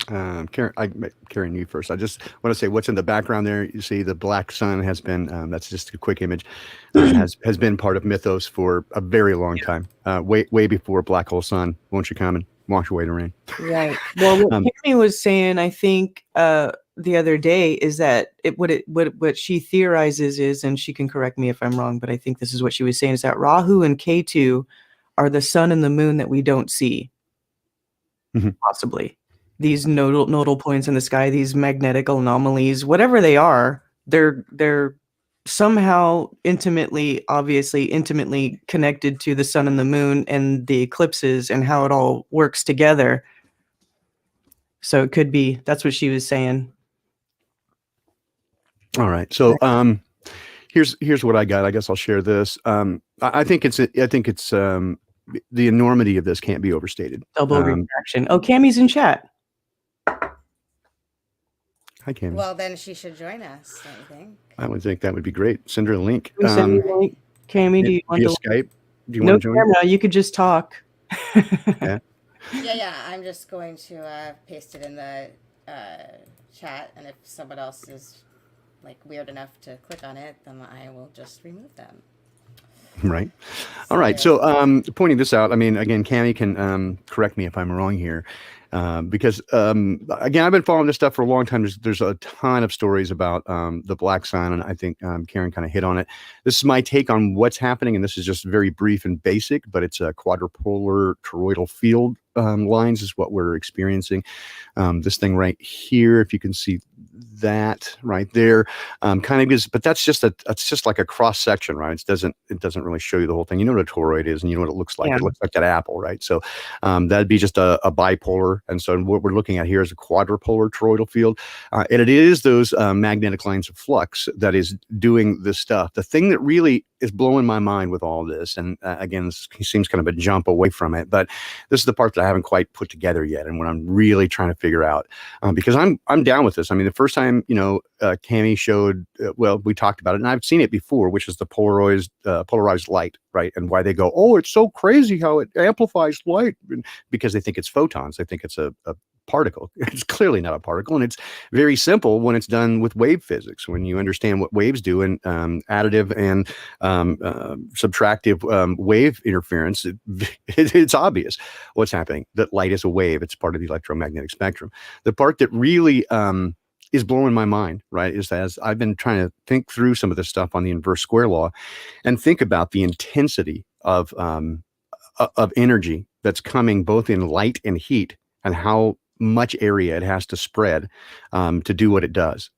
[SPEAKER 7] Karen, you first. I just want to say what's in the background there. You see the black sun has been, that's just a quick image, has been part of mythos for a very long time, way before Black Hole Sun, Won't You Come and Wash Away the Rain.
[SPEAKER 6] Right. Well, what Cammy was saying, I think, the other day is that what she theorizes is, and she can correct me if I'm wrong, but I think this is what she was saying, is that Rahu and Ketu are the sun and the moon that we don't see. Possibly. These nodal points in the sky, these magnetic anomalies, whatever they are, they're somehow obviously intimately connected to the sun and the moon and the eclipses and how it all works together. So it could be, that's what she was saying.
[SPEAKER 7] All right. So here's what I got. I guess I'll share this. I think it's the enormity of this can't be overstated.
[SPEAKER 6] Double reaction. Oh, Cammy's in chat.
[SPEAKER 7] Hi, Cammy.
[SPEAKER 5] Well, then she should join us, don't you think?
[SPEAKER 7] I would think that would be great. Send her a link.
[SPEAKER 6] Cammy, do you want
[SPEAKER 7] via
[SPEAKER 6] to
[SPEAKER 7] Skype? Do you
[SPEAKER 6] no
[SPEAKER 7] want to join?
[SPEAKER 6] camera, you could just talk.
[SPEAKER 5] Yeah. I'm just going to paste it in the chat, and if someone else is like weird enough to click on it, then I will just remove them.
[SPEAKER 7] Right. All right. So pointing this out, I mean, again, Cammy can correct me if I'm wrong here. Because again, I've been following this stuff for a long time. There's a ton of stories about the black sun, and I think Karen kind of hit on it. This is my take on what's happening, and this is just very brief and basic, but it's a quadrupolar toroidal field lines is what we're experiencing. This thing right here, if you can see that right there, kind of gives, but that's just like a cross section, right? It doesn't really show you the whole thing. You know what a toroid is, and you know what it looks like. Yeah. It looks like that apple, right? So that'd be just a bipolar polar. And so what we're looking at here is a quadrupolar toroidal field. And it is those magnetic lines of flux that is doing this stuff. The thing that really is blowing my mind with all this, and again, this seems kind of a jump away from it, but this is the part that I haven't quite put together yet, and what I'm really trying to figure out, because I'm down with this. I mean, the first time, Cami showed, well, we talked about it, and I've seen it before, which is the polarized light, right? And why they go, oh, it's so crazy how it amplifies light, because they think it's photons. They think it's a particle. It's clearly not a particle, and it's very simple when it's done with wave physics. When you understand what waves do in additive and subtractive wave interference, it's obvious what's happening. That light is a wave. It's part of the electromagnetic spectrum. The part that really is blowing my mind, right, is as I've been trying to think through some of this stuff on the inverse square law, and think about the intensity of energy that's coming both in light and heat, and how much area it has to spread to do what it does.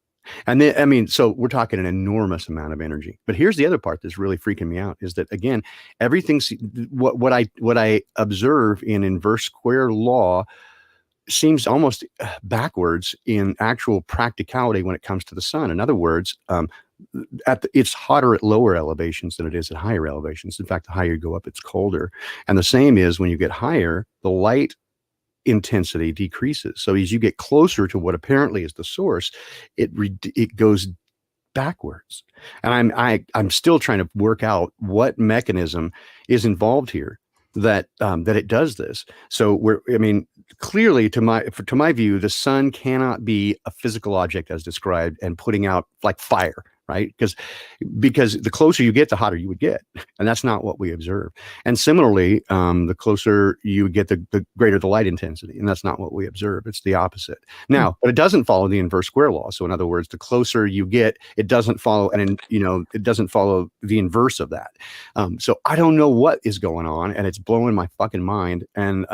[SPEAKER 7] And then, I mean, so we're talking an enormous amount of energy. But here's the other part that's really freaking me out, is that, again, everything's what I observe in inverse square law seems almost backwards in actual practicality when it comes to the sun. In other words, it's hotter at lower elevations than it is at higher elevations. In fact, the higher you go up, it's colder. And the same is when you get higher, the light intensity decreases. So as you get closer to what apparently is the source, it goes backwards. And I'm still trying to work out what mechanism is involved here that it does this. So clearly to my view, the sun cannot be a physical object as described and putting out like fire, right? Because the closer you get, the hotter you would get. And that's not what we observe. And similarly, the closer you get, the greater the light intensity. And that's not what we observe. It's the opposite. Now, but it doesn't follow the inverse square law. So in other words, the closer you get, it doesn't follow, it doesn't follow the inverse of that. So I don't know what is going on, and it's blowing my fucking mind. And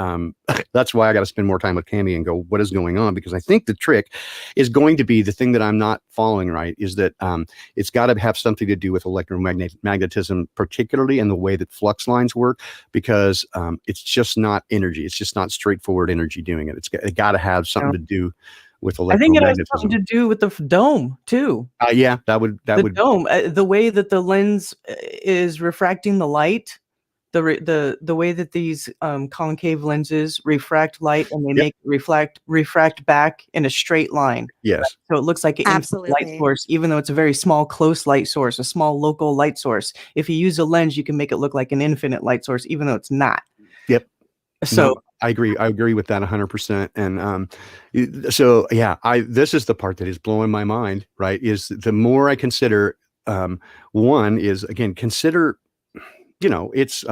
[SPEAKER 7] that's why I got to spend more time with Cami and go, what is going on? Because I think the trick is going to be the thing that I'm not following right, is that it's got to have something to do with electromagnetism, particularly in the way that flux lines work, because it's just not energy. It's just not straightforward energy doing it. It's got to have something to do with electromagnetism. I think it has something
[SPEAKER 6] to do with the dome too.
[SPEAKER 7] Yeah, that would
[SPEAKER 6] dome. The way that the lens is refracting the light, the way that these concave lenses refract light, and they make it refract back in a straight line.
[SPEAKER 7] Yes.
[SPEAKER 6] Right? So it looks like an infinite light source, even though it's a very small, close light source, a small local light source. If you use a lens, you can make it look like an infinite light source, even though it's not.
[SPEAKER 7] Yep.
[SPEAKER 6] So
[SPEAKER 7] no, I agree with that 100%. And so yeah, this is the part that is blowing my mind, right? Is the more I consider, one is, again, consider, it's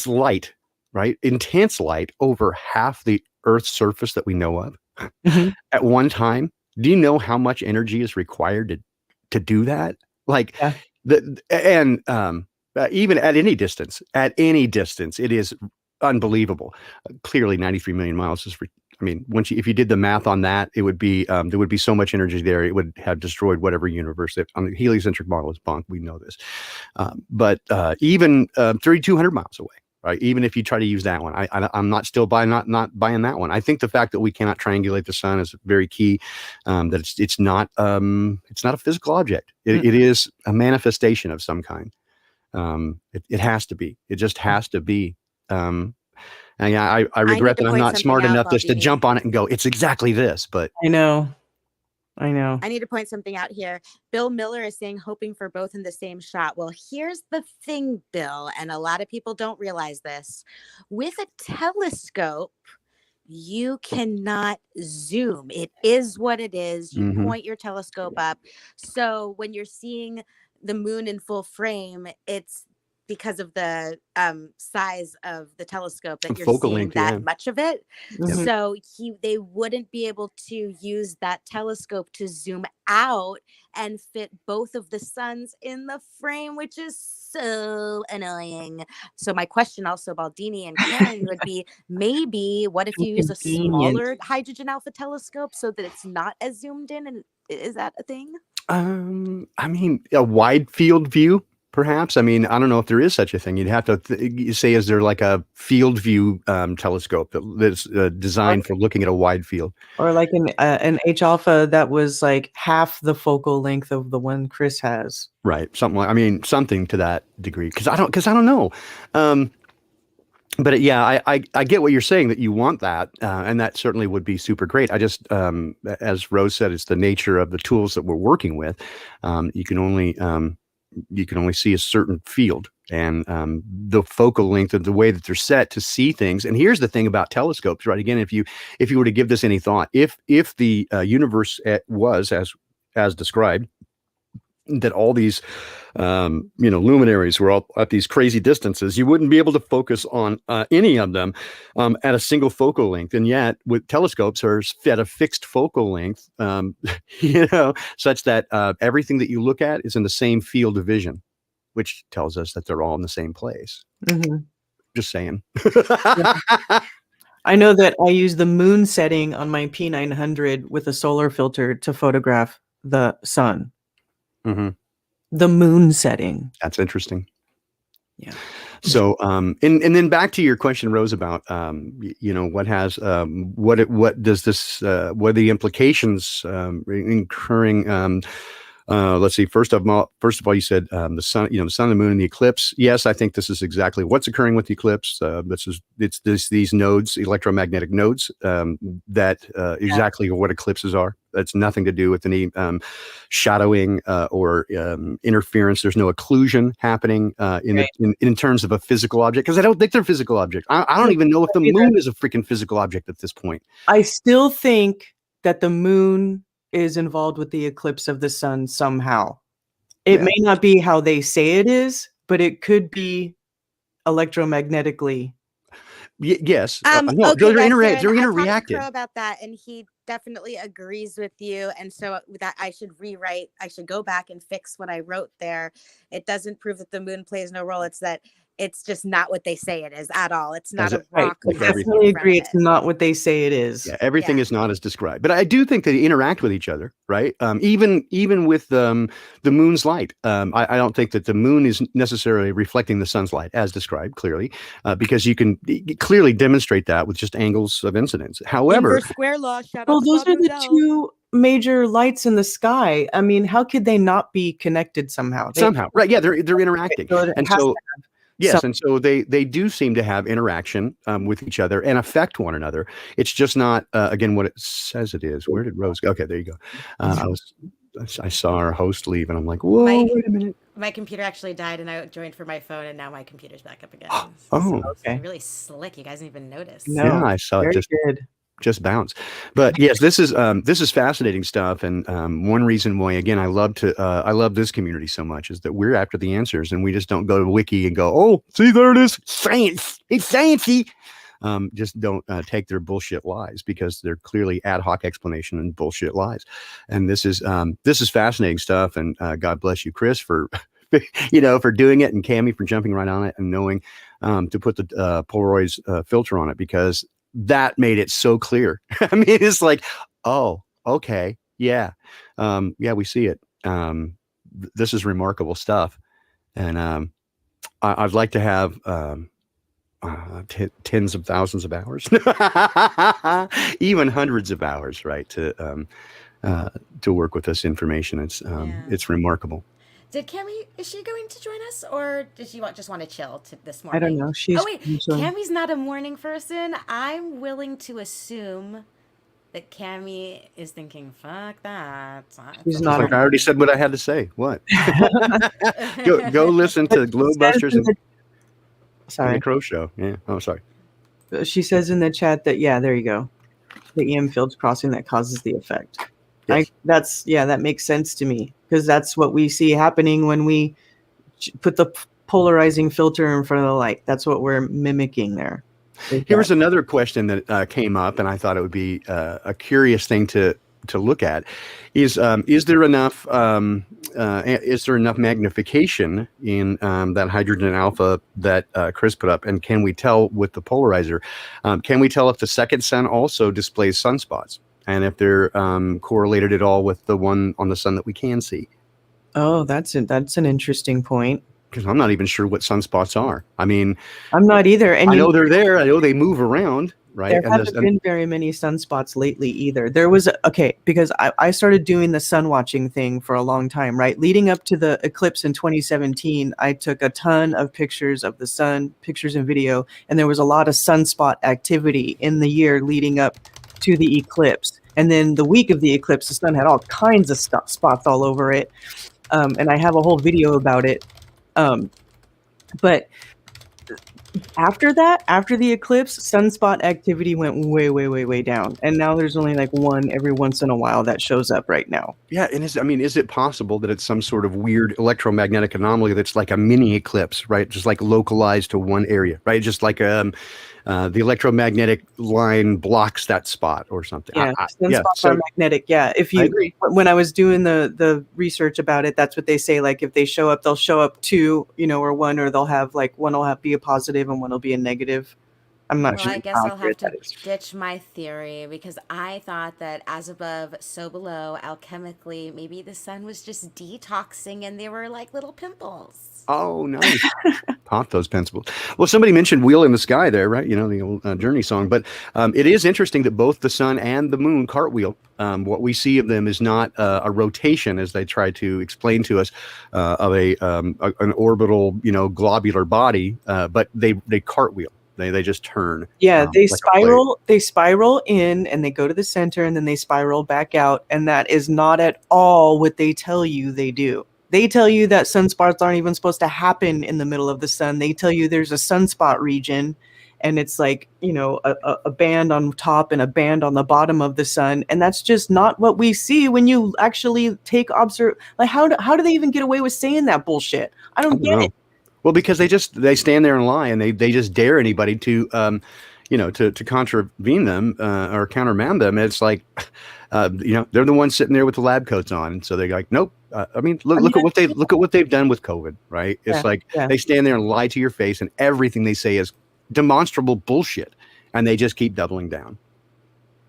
[SPEAKER 7] light, right? Intense light over half the Earth's surface that we know of at one time. Do you know how much energy is required to do that? Like even at any distance, it is unbelievable. Clearly 93 million miles is, if you did the math on that, it would be, there would be so much energy there, it would have destroyed whatever universe on the heliocentric model is bunk. We know this. But even 3,200 miles away, right? Even if you try to use that one, I'm not buying that one. I think the fact that we cannot triangulate the sun is very key. That it's not a physical object. It is a manifestation of some kind. It has to be. It just has to be. And yeah, I regret that I'm not smart enough just to jump on it and go, it's exactly this. But
[SPEAKER 6] I know.
[SPEAKER 9] I need to point something out here. Bill Miller is saying hoping for both in the same shot. Well, here's the thing, Bill, and a lot of people don't realize this. With a telescope, you cannot zoom. It is what it is. You point your telescope up. So when you're seeing the moon in full frame, it's because of the size of the telescope that you're seeing that much of it. So they wouldn't be able to use that telescope to zoom out and fit both of the suns in the frame, which is so annoying. So my question also, Baldini and Karen, would be, maybe what if you use a smaller hydrogen alpha telescope so that it's not as zoomed in? And is that a thing?
[SPEAKER 7] A wide field view perhaps. I mean, I don't know if there is such a thing. You'd have to you say, is there like a field view telescope that's designed for looking at a wide field?
[SPEAKER 6] Or like an H alpha that was like half the focal length of the one Chris has.
[SPEAKER 7] Right. Something like, I mean, something to that degree. Because I don't know. But yeah, I get what you're saying, that you want that, and that certainly would be super great. I just, as Rose said, it's the nature of the tools that we're working with. You can only see a certain field, and the focal length of the way that they're set to see things. And here's the thing about telescopes, right? Again, if you were to give this any thought, if the universe was as described, that all these luminaries were all at these crazy distances, you wouldn't be able to focus on any of them at a single focal length. And yet with telescopes are at a fixed focal length, such that everything that you look at is in the same field of vision, which tells us that they're all in the same place.
[SPEAKER 6] Mm-hmm.
[SPEAKER 7] Just saying.
[SPEAKER 6] I know that I use the moon setting on my P900 with a solar filter to photograph the sun.
[SPEAKER 7] Mm-hmm.
[SPEAKER 6] The moon setting.
[SPEAKER 7] That's interesting.
[SPEAKER 6] Yeah.
[SPEAKER 7] So, and then back to your question, Rose, about what has what does this what are the implications incurring? Let's see. First of all, you said the sun, the sun, the moon, and the eclipse. Yes, I think this is exactly what's occurring with the eclipse. It's these nodes, electromagnetic nodes, that exactly what eclipses are. That's nothing to do with any shadowing or interference. There's no occlusion happening in terms of a physical object, because I don't think they're physical objects. I don't even know if the moon is a freaking physical object at this point.
[SPEAKER 6] I still think that the moon is involved with the eclipse of the sun somehow. It may not be how they say it is, but it could be electromagnetically.
[SPEAKER 7] Yes.
[SPEAKER 9] Okay,
[SPEAKER 7] they're
[SPEAKER 9] I've talked to
[SPEAKER 7] interreacted.
[SPEAKER 9] Crow about that, and he definitely agrees with you. And so that I should go back and fix what I wrote there. It doesn't prove that the moon plays no role. It's that it's just not what they say it is at all. It's not a rock.
[SPEAKER 6] I definitely agree. It's not what they say it is.
[SPEAKER 7] Yeah, everything is not as described. But I do think they interact with each other, right? Even with the moon's light. I don't think that the moon is necessarily reflecting the sun's light as described clearly, because you can clearly demonstrate that with just angles of incidence. However,
[SPEAKER 9] Inverse square law.
[SPEAKER 6] Those are the two major lights in the sky. I mean, how could they not be connected somehow?
[SPEAKER 7] Right? Yeah, they're interacting, and so. Yes, and so they do seem to have interaction with each other and affect one another. It's just not again what it says it is. Where did Rose go? Okay, there you go. I saw our host leave, and I'm like, whoa, wait a minute.
[SPEAKER 5] My computer actually died, and I joined for my phone, and now my computer's back up again.
[SPEAKER 7] Oh,
[SPEAKER 5] okay. Really slick. You guys didn't even notice.
[SPEAKER 7] No, yeah, I saw it just bounce. But yes, this is fascinating stuff, and one reason why, again, I love this community so much is that we're after the answers, and we just don't go to wiki and go, oh, see, there it is, science, it's sciencey. Just don't take their bullshit lies, because they're clearly ad hoc explanation and bullshit lies. And this is fascinating stuff, and God bless you, Chris, for for doing it, and Cammie for jumping right on it and knowing to put the Polaroid filter on it, because that made it so clear. I mean, it's like, oh, okay, yeah, we see it. This is remarkable stuff, and I'd like to have tens of thousands of hours, even hundreds of hours, right, to work with this information. It's remarkable.
[SPEAKER 5] Did Cammie, is she going to join us, or does she just want to chill this morning?
[SPEAKER 6] I don't know.
[SPEAKER 5] Cammie's not a morning person. I'm willing to assume that Cammie is thinking, fuck that.
[SPEAKER 7] She's not. I already said what I had to say. What? go listen to Glowbusters and the Crow Show. Yeah. Oh, sorry.
[SPEAKER 6] She says in the chat that, yeah, there you go. The EM field's crossing that causes the effect. Yes. That makes sense to me, because that's what we see happening when we put the polarizing filter in front of the light. That's what we're mimicking there.
[SPEAKER 7] Here was another question that came up, and I thought it would be a curious thing to look at. Is there enough magnification in that hydrogen alpha that Chris put up, and can we tell with the polarizer? Can we tell if the second sun also displays sunspots, and if they're correlated at all with the one on the sun that we can see?
[SPEAKER 6] Oh, that's an interesting point.
[SPEAKER 7] because I'm not even sure what sunspots are. I mean,
[SPEAKER 6] I'm not either. And
[SPEAKER 7] I know they're there. I know they move around, right?
[SPEAKER 6] there
[SPEAKER 7] And
[SPEAKER 6] haven't been very many sunspots lately either. There was okay, because I started doing the sun watching thing for a long time, right? Leading up to the eclipse in 2017, I took a ton of pictures of the sun, pictures and video, and there was a lot of sunspot activity in the year leading up to the eclipse. And then the week of the eclipse, the sun had all kinds of spots all over it. And I have a whole video about it. But after that, after the eclipse, sunspot activity went way, way, way, way down. And now there's only like one every once in a while that shows up right now.
[SPEAKER 7] yeah, and is it possible that it's some sort of weird electromagnetic anomaly that's like a mini eclipse, right? Just like localized to one area, right? Just like the electromagnetic line blocks that spot or something.
[SPEAKER 6] Yeah,
[SPEAKER 7] Yeah,
[SPEAKER 6] sunspots
[SPEAKER 7] so
[SPEAKER 6] are magnetic. Yeah, if
[SPEAKER 7] I
[SPEAKER 6] you
[SPEAKER 7] agree.
[SPEAKER 6] when I was doing the research about it, that's what they say. Like if they show up, they'll show up two, or one, or they'll have like one will be a positive and one will be a negative. I'm not
[SPEAKER 5] Well,
[SPEAKER 6] sure
[SPEAKER 5] I guess
[SPEAKER 6] how
[SPEAKER 5] I'll have
[SPEAKER 6] accurate
[SPEAKER 5] to
[SPEAKER 6] that is.
[SPEAKER 5] ditch my theory because I thought that as above, so below, alchemically, maybe the sun was just detoxing and they were like little pimples.
[SPEAKER 7] Oh, nice. Pop those pencils. Well, somebody mentioned "Wheel in the Sky" there, right? The old Journey song. But it is interesting that both the sun and the moon cartwheel. What we see of them is not a rotation, as they try to explain to us, of an orbital, globular body, but they cartwheel. They just turn.
[SPEAKER 6] Yeah, they
[SPEAKER 7] like a plate.
[SPEAKER 6] spiral in and they go to the center and then they spiral back out. And that is not at all what they tell you they do. They tell you that sunspots aren't even supposed to happen in the middle of the sun. They tell you there's a sunspot region and it's like, a band on top and a band on the bottom of the sun. And that's just not what we see when you actually take like how do they even get away with saying that bullshit? I don't get it.
[SPEAKER 7] Well, because they stand there and lie, and they just dare anybody to, to contravene them or countermand them. It's like, they're the ones sitting there with the lab coats on, and so they're like, nope. Look at what they've done with COVID, right? It's they stand there and lie to your face, and everything they say is demonstrable bullshit, and they just keep doubling down.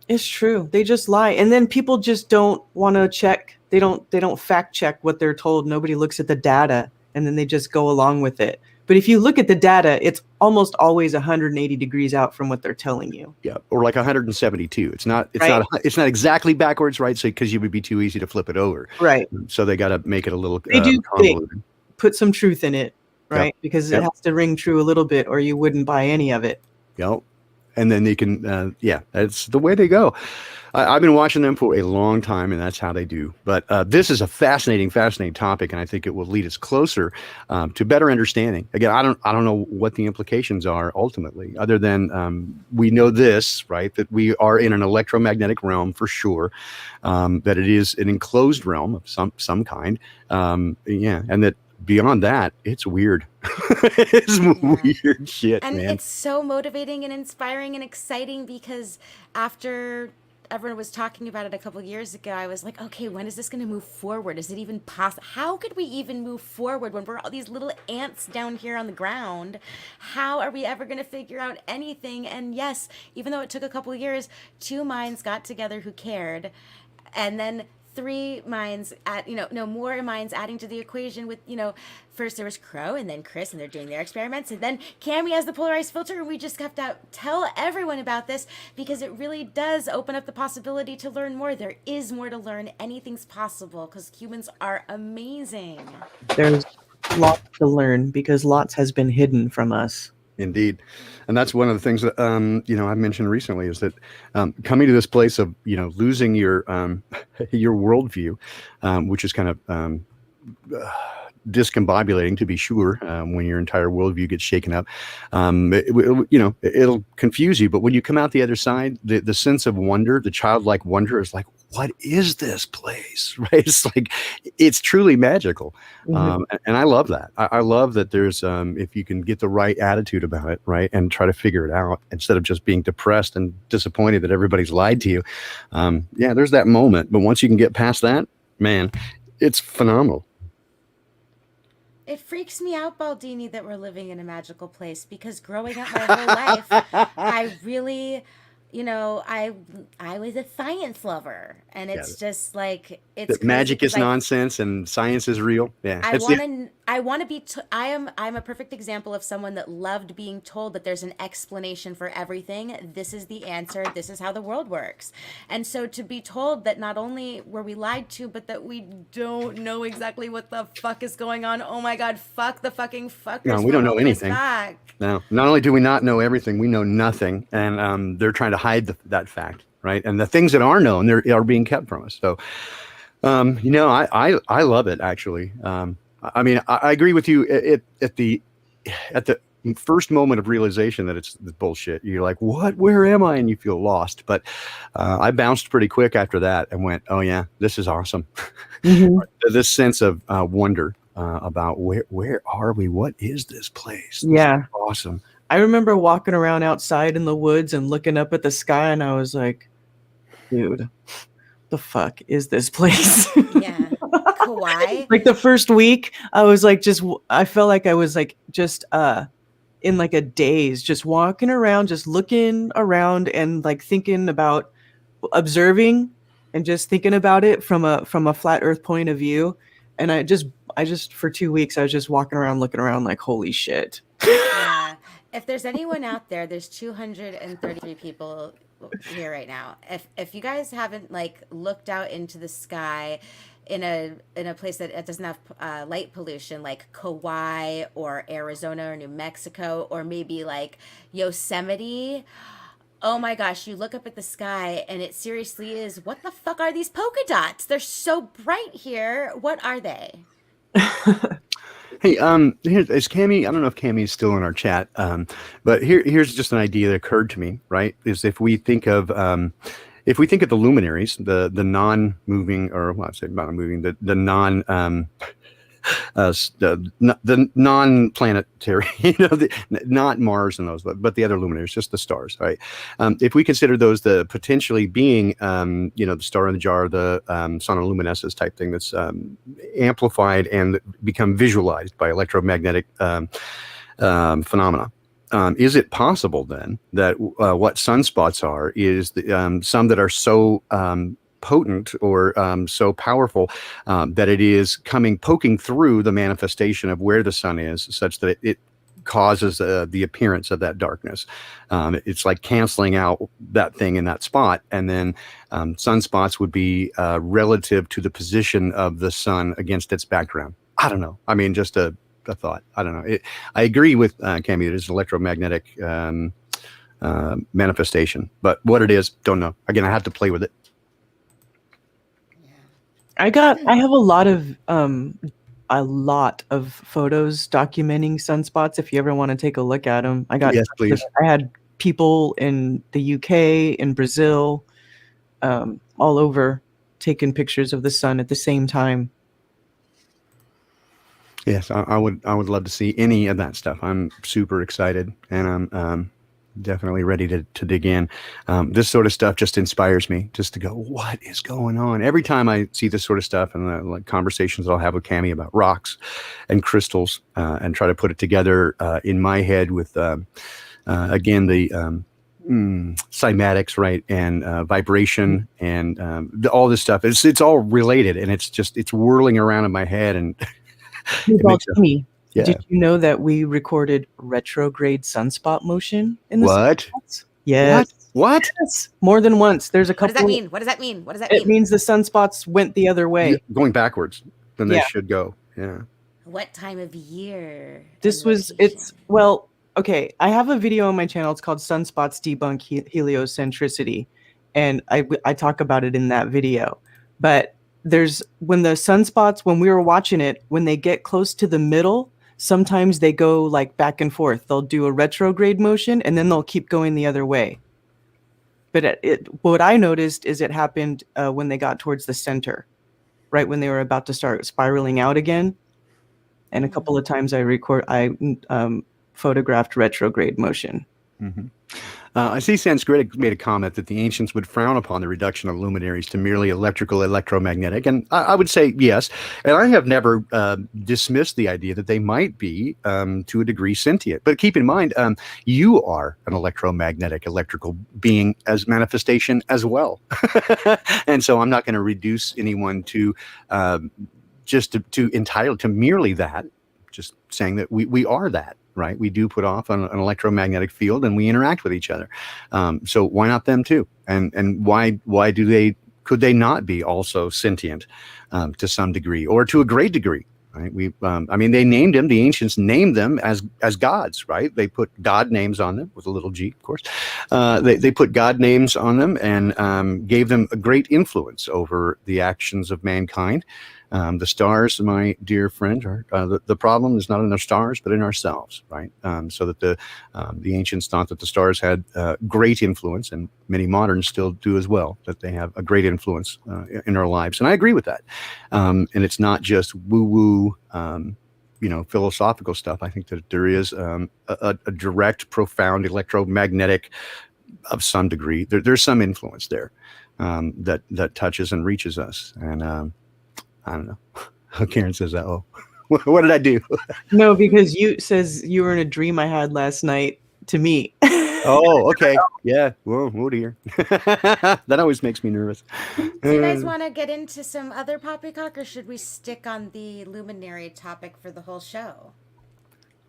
[SPEAKER 6] It's true. They just lie, and then people just don't want to check. They don't fact check what they're told. Nobody looks at the data. And then they just go along with it. But if you look at the data, it's almost always 180 degrees out from what they're telling you.
[SPEAKER 7] Yeah, or like 172. It's not exactly backwards, right? So because you would be too easy to flip it over.
[SPEAKER 6] Right.
[SPEAKER 7] So they got to make it a little
[SPEAKER 6] they do
[SPEAKER 7] convoluted.
[SPEAKER 6] Put some truth in it, right?
[SPEAKER 7] Yep.
[SPEAKER 6] Because it has to ring true a little bit, or you wouldn't buy any of it.
[SPEAKER 7] Yep. And then they can, that's the way they go. I've been watching them for a long time, and that's how they do. But this is a fascinating topic, and I think it will lead us closer to better understanding. Again, I don't know what the implications are ultimately, other than we know this, right? That we are in an electromagnetic realm for sure, that it is an enclosed realm of some kind, and that beyond that, it's weird. It's weird shit,
[SPEAKER 5] and
[SPEAKER 7] man.
[SPEAKER 5] It's so motivating and inspiring and exciting because after everyone was talking about it a couple of years ago, I was like, okay, when is this going to move forward? Is it even possible? How could we even move forward when we're all these little ants down here on the ground? How are we ever going to figure out anything? And yes, even though it took a couple of years, two minds got together who cared, and then more minds adding to the equation with, first there was Crow and then Chris, and they're doing their experiments, and then Cammy has the polarized filter, and we just have to tell everyone about this because it really does open up the possibility to learn more. There is more to learn. Anything's possible because humans are amazing.
[SPEAKER 6] There's lots to learn because lots has been hidden from us.
[SPEAKER 7] Indeed. And that's one of the things that, I've mentioned recently is that coming to this place of, losing your your worldview, which is kind of discombobulating, to be sure, when your entire worldview gets shaken up. It'll confuse you. But when you come out the other side, the sense of wonder, the childlike wonder is like, what is this place? Right? It's like, it's truly magical.
[SPEAKER 6] Mm-hmm.
[SPEAKER 7] And I love that. I love that there's, if you can get the right attitude about it, right, and try to figure it out instead of just being depressed and disappointed that everybody's lied to you. There's that moment. But once you can get past that, man, it's phenomenal.
[SPEAKER 5] It freaks me out, Baldini, that we're living in a magical place because growing up my whole life, I really, you know, I was a science lover, and it's just like it's
[SPEAKER 7] That
[SPEAKER 5] crazy
[SPEAKER 7] magic
[SPEAKER 5] 'cause
[SPEAKER 7] is nonsense and science is real. Yeah.
[SPEAKER 5] I
[SPEAKER 7] It's,
[SPEAKER 5] want to. I want to be. I'm a perfect example of someone that loved being told that there's an explanation for everything. This is the answer. This is how the world works. And so to be told that not only were we lied to, but that we don't know exactly what the fuck is going on. Oh my god! Fuck the fucking fuckers.
[SPEAKER 7] No, we
[SPEAKER 5] for
[SPEAKER 7] don't know
[SPEAKER 5] holding us
[SPEAKER 7] anything.
[SPEAKER 5] back.
[SPEAKER 7] No, not only do we not know everything, we know nothing, and they're trying to hide that fact, right? And the things that are known, they are being kept from us. So, you know, I love it actually. I mean, I agree with you at the first moment of realization that it's the bullshit. You're like, what? Where am I? And you feel lost. But I bounced pretty quick after that and went, oh yeah, this is awesome.
[SPEAKER 6] Mhm.
[SPEAKER 7] This sense of wonder about where are we? What is this place? This
[SPEAKER 6] Yeah.
[SPEAKER 7] is awesome.
[SPEAKER 6] I remember walking around outside in the woods and looking up at the sky, and I was like, dude, the fuck is this place?
[SPEAKER 5] Yeah. Kauai.
[SPEAKER 6] Like the first week, I was like, I felt like I was like just in like a daze, just walking around, just looking around and like thinking about observing and just thinking about it from a flat earth point of view. And I just for 2 weeks I was just walking around looking around like, holy shit.
[SPEAKER 5] Yeah. If there's anyone out there, there's 233 people here right now. If you guys haven't like looked out into the sky in a place that doesn't have light pollution, like Kauai or Arizona or New Mexico or maybe like Yosemite, oh my gosh, you look up at the sky and it seriously is, what the fuck are these polka dots? They're so bright here. What are they?
[SPEAKER 7] Hey, is Cammy? I don't know if Cammy is still in our chat, but here's just an idea that occurred to me. Right, is if we think of the luminaries, the non-moving, or well, I say not moving, the non the non-planetary, you know, not Mars and those, but the other luminaries, just the stars, right? If we consider those the potentially being, you know, the star in the jar, the sonoluminescence type thing that's amplified and become visualized by electromagnetic phenomena. Is it possible then that what sunspots are is some that are so potent or so powerful that it is poking through the manifestation of where the sun is, such that it causes the appearance of that darkness. It's like canceling out that thing in that spot, and then sunspots would be relative to the position of the sun against its background. I don't know. I mean, just a thought. I don't know. I agree with Cammy. It is electromagnetic manifestation, but what it is, don't know. Again, I have to play with it.
[SPEAKER 6] I have a lot of photos documenting sunspots. If you ever want to take a look at them,
[SPEAKER 7] Yes, please.
[SPEAKER 6] I had people in the UK, in Brazil, all over taking pictures of the sun at the same time.
[SPEAKER 7] Yes, I would love to see any of that stuff. I'm super excited, and I'm definitely ready to dig in. This sort of stuff just inspires me just to go, what is going on? Every time I see this sort of stuff and the like conversations that I'll have with Cammy about rocks and crystals, and try to put it together in my head with, again, the cymatics, right, and vibration and all this stuff. It's all related, and it's whirling around in my head, and
[SPEAKER 6] yeah. Did you know that we recorded retrograde sunspot motion in the sunspots? Yes.
[SPEAKER 7] What?
[SPEAKER 6] Yes. More than once. There's a couple.
[SPEAKER 5] What does that mean? What does that mean? What does that mean?
[SPEAKER 6] It means the sunspots went the other way.
[SPEAKER 7] Going backwards than they should go. Yeah.
[SPEAKER 5] What time of year?
[SPEAKER 6] Well, okay. I have a video on my channel. It's called Sunspots Debunk Heliocentricity. And I talk about it in that video. But when the sunspots, when we were watching it, when they get close to the middle, sometimes they go like back and forth. They'll do a retrograde motion and then they'll keep going the other way. But what I noticed is it happened when they got towards the center, right when they were about to start spiraling out again. And a couple of times I photographed retrograde motion.
[SPEAKER 7] Mm-hmm. I see Sanskrit made a comment that the ancients would frown upon the reduction of luminaries to merely electrical, electromagnetic, and I would say yes. And I have never dismissed the idea that they might be, to a degree, sentient. But keep in mind, you are an electromagnetic, electrical being as manifestation as well. And so I'm not going to reduce anyone to just to entitled to merely that. Just saying that we are that. Right, we do put off an electromagnetic field, and we interact with each other. So why not them too? And why could they not be also sentient to some degree or to a great degree? Right? I mean, they named them. The ancients named them as gods. Right? They put God names on them with a little g, of course. They put God names on them and gave them a great influence over the actions of mankind. The stars, my dear friend, are the problem is not in the stars, but in ourselves, right? So that the ancients thought that the stars had great influence, and many moderns still do as well, that they have a great influence in our lives. And I agree with that. And it's not just woo-woo, philosophical stuff. I think that there is a direct, profound electromagnetic, of some degree. There's some influence there that touches and reaches us. And I don't know. Karen says that. Oh, what did I do?
[SPEAKER 6] No, because you says you were in a dream I had last night to me.
[SPEAKER 7] Oh, okay. Yeah. Whoa, oh dear. That always makes me nervous.
[SPEAKER 5] Do you guys want to get into some other poppycock, or should we stick on the luminary topic for the whole show?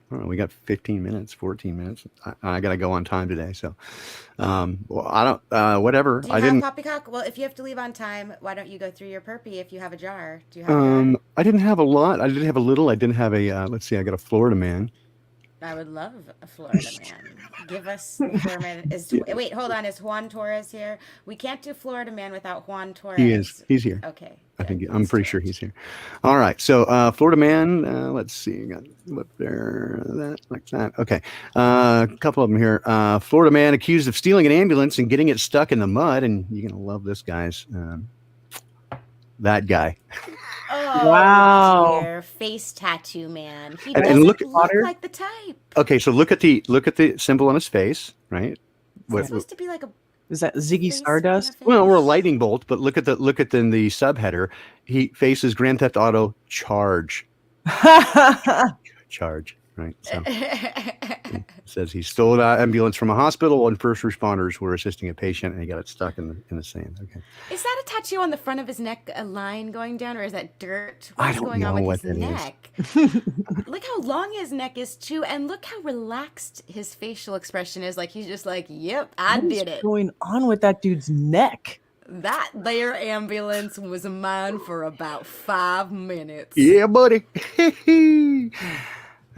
[SPEAKER 7] I don't know, we got 15 minutes, 14 minutes. I got to go on time today. So, well, I don't, whatever.
[SPEAKER 5] Do you
[SPEAKER 7] I
[SPEAKER 5] have
[SPEAKER 7] didn't,
[SPEAKER 5] poppycock? Well, if you have to leave on time, why don't you go through your perpy if you have a jar? Do you have a jar?
[SPEAKER 7] I didn't have a lot. I did have a little. I didn't have a, let's see, I got a Florida man.
[SPEAKER 5] I would love a Florida man. Give us Florida man. Wait, hold on. Is Juan Torres here? We can't do Florida man without Juan Torres.
[SPEAKER 7] He is. He's here.
[SPEAKER 5] Okay.
[SPEAKER 7] I think I'm pretty sure he's here. All right. So Florida man, let's see. Got up there, that like that. Okay. A couple of them here. Florida man accused of stealing an ambulance and getting it stuck in the mud. And you're gonna love this, guys. That guy.
[SPEAKER 5] Oh,
[SPEAKER 6] Wow.
[SPEAKER 5] dear. Face tattoo man. He
[SPEAKER 7] And
[SPEAKER 5] doesn't
[SPEAKER 7] look-
[SPEAKER 5] look like the type.
[SPEAKER 7] Okay. So look at the symbol on his face, right?
[SPEAKER 5] It's supposed to be like a
[SPEAKER 6] Is that Ziggy
[SPEAKER 5] face
[SPEAKER 6] Stardust?
[SPEAKER 5] on a
[SPEAKER 7] Well,
[SPEAKER 5] face.
[SPEAKER 7] we're a lightning bolt, but look at the the subheader. He faces Grand Theft Auto charge. Charge, right? So it says he stole an ambulance from a hospital when first responders were assisting a patient, and he got it stuck in the sand. Okay.
[SPEAKER 5] Is that a tattoo on the front of his neck, a line going down, or is that dirt?
[SPEAKER 7] I
[SPEAKER 5] What's
[SPEAKER 7] don't
[SPEAKER 5] going
[SPEAKER 7] know
[SPEAKER 5] on with
[SPEAKER 7] what
[SPEAKER 5] his
[SPEAKER 7] that is.
[SPEAKER 5] neck? Look how long his neck is too, and look how relaxed his facial expression is. Like he's just like, "Yep, I
[SPEAKER 6] What is
[SPEAKER 5] did it.
[SPEAKER 6] going on with that dude's neck?
[SPEAKER 5] That there ambulance was mine for about 5 minutes."
[SPEAKER 7] Yeah, buddy.